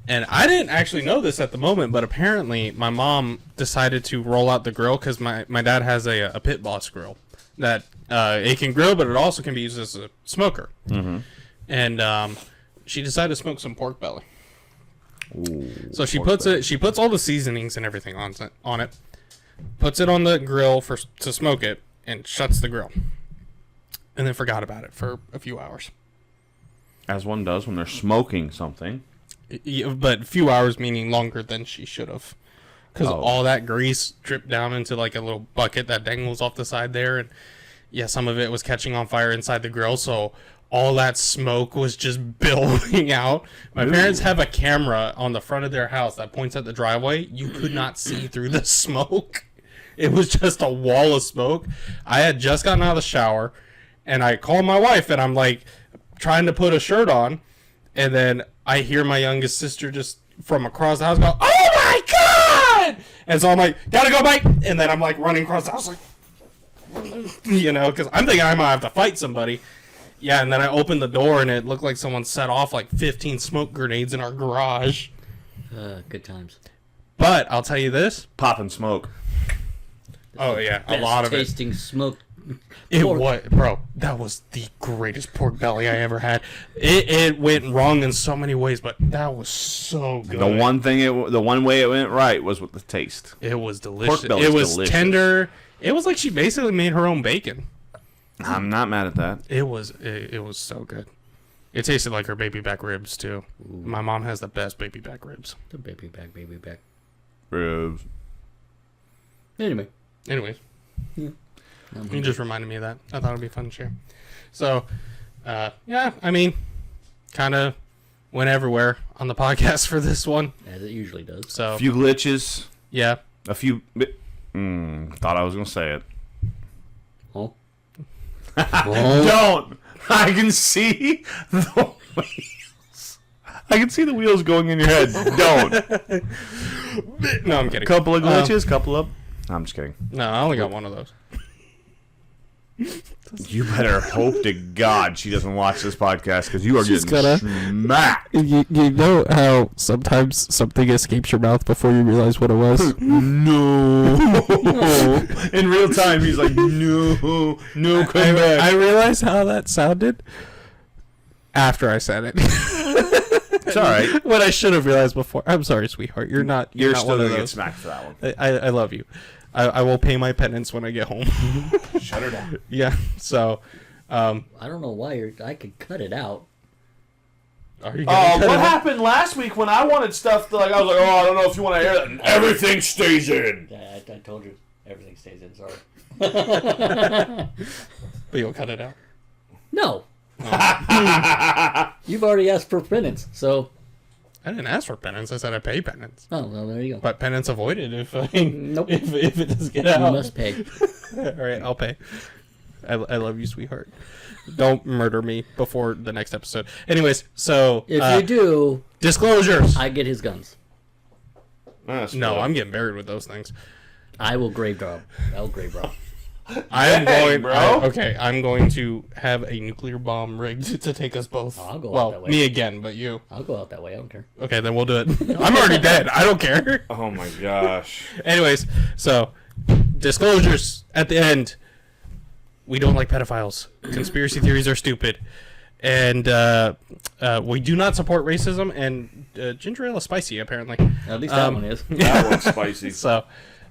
And I didn't actually know this at the moment, but apparently my mom decided to roll out the grill because my dad has a Pit Boss grill that it can grill, but it also can be used as a smoker. Mm-hmm. And she decided to smoke some pork belly. Ooh, So she puts all the seasonings and everything on it, puts it on the grill to smoke it, and shuts the grill. And then forgot about it for a few hours. as one does when they're smoking something. But a few hours meaning longer than she should have. Because all that grease dripped down into like a little bucket that dangles off the side there. And yeah, some of it was catching on fire inside the grill. So all that smoke was just billowing out. My parents have a camera on the front of their house that points at the driveway. You could not see through the smoke. It was just a wall of smoke. I had just gotten out of the shower. And I called my wife and I'm like trying to put a shirt on. And then I hear my youngest sister just from across the house go, "Oh my God!" And so I'm like, "Gotta go, Mike." And then I'm like running across the house like, you know, because I'm thinking I might have to fight somebody. Yeah, and then I opened the door and it looked like someone set off like 15 smoke grenades in our garage. Good times. But I'll tell you this. Popping smoke. Oh, yeah, a Best lot of it. tasting smoke. It pork. was, bro. That was the greatest pork belly I ever had. It went wrong in so many ways, but that was so good. The one way it went right was with the taste. It was delicious. Pork belly's It was delicious. tender. It was like she basically made her own bacon. I'm not mad at that. It was so good. It tasted like her baby back ribs too. Ooh. My mom has the best baby back ribs. The baby back. Ribs. Anyway. Anyways, you just reminded me of that. I thought it'd be fun to share. So, yeah, I mean, kind of went everywhere on the podcast for this one. As it usually does. So, A few glitches. yeah. A few. Thought I was gonna say it. Oh. Don't. I can see the wheels. I can see the wheels going in your head. Don't. No, I'm kidding. Couple of glitches. Couple of. I'm just kidding. No, I only got one of those. You better hope to God she doesn't watch this podcast because you are She's getting gonna. smacked. You know how sometimes something escapes your mouth before you realize what it was? No. In real time, he's like, no, come back. I realized how that sounded after I said it. It's all right. What I should have realized before. I'm sorry, sweetheart. You're not You're not still one of gonna get those. smacked for that one. I love you. I will pay my penance when I get home. Shut her down. Yeah. So, I don't know why I could cut it out. are you gonna cut What it out? happened last week when I wanted stuff to, like, I was like, I don't know if you want to hear that. And everything stays in. I told you everything stays in. Sorry. But you'll cut it out. No. You've already asked for penance, so. I didn't ask for penance. I said I pay penance. Oh, well, there you go. But penance avoided if Nope. if it does get You out. must pay. All right, I'll pay. I love you, sweetheart. Don't murder me before the next episode. Anyways, so If you do, disclosures. I get his guns. No, I'm getting buried with those things. I will grave rob. I'll grave rob. I am going, bro. I'm going to have a nuclear bomb rigged to take us both. I'll go out well, that way. me again, but you. I'll go out that way. I don't care. Okay, then we'll do it. I'm already dead. I don't care. Oh my gosh. Anyways, so disclosures at the end. We don't like pedophiles. Conspiracy theories are stupid. And we do not support racism. And ginger ale is spicy, apparently. At least that one is. That one's spicy. So,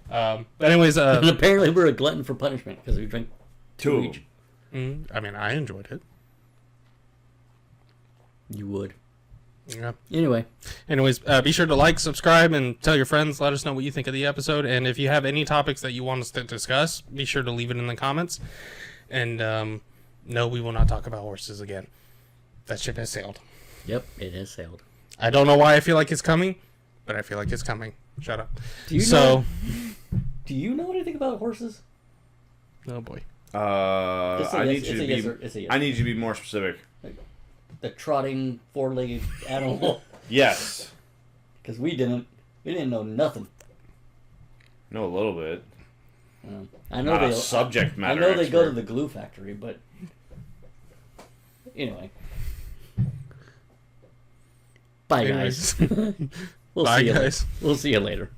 but anyways, And apparently we're a glutton for punishment because we drink two each. I mean, I enjoyed it. You would. Yeah. Anyway, Anyways, be sure to like, subscribe, and tell your friends. Let us know what you think of the episode. And if you have any topics that you want us to discuss, be sure to leave it in the comments. And no, we will not talk about horses again. That ship has sailed. yep, it has sailed. I don't know why I feel like it's coming, but I feel like it's coming. Shut up. Do you So, Do you know anything about horses? oh boy. I need you to be. It's a yes. I need you to be more specific. The trotting four-legged animal. Yes. Because we didn't know nothing. Know a little bit. I know Not a they subject matter I know they go to expert. the glue factory, but anyway. Bye, guys. Anyways. We'll Bye, see you guys. We'll see you later.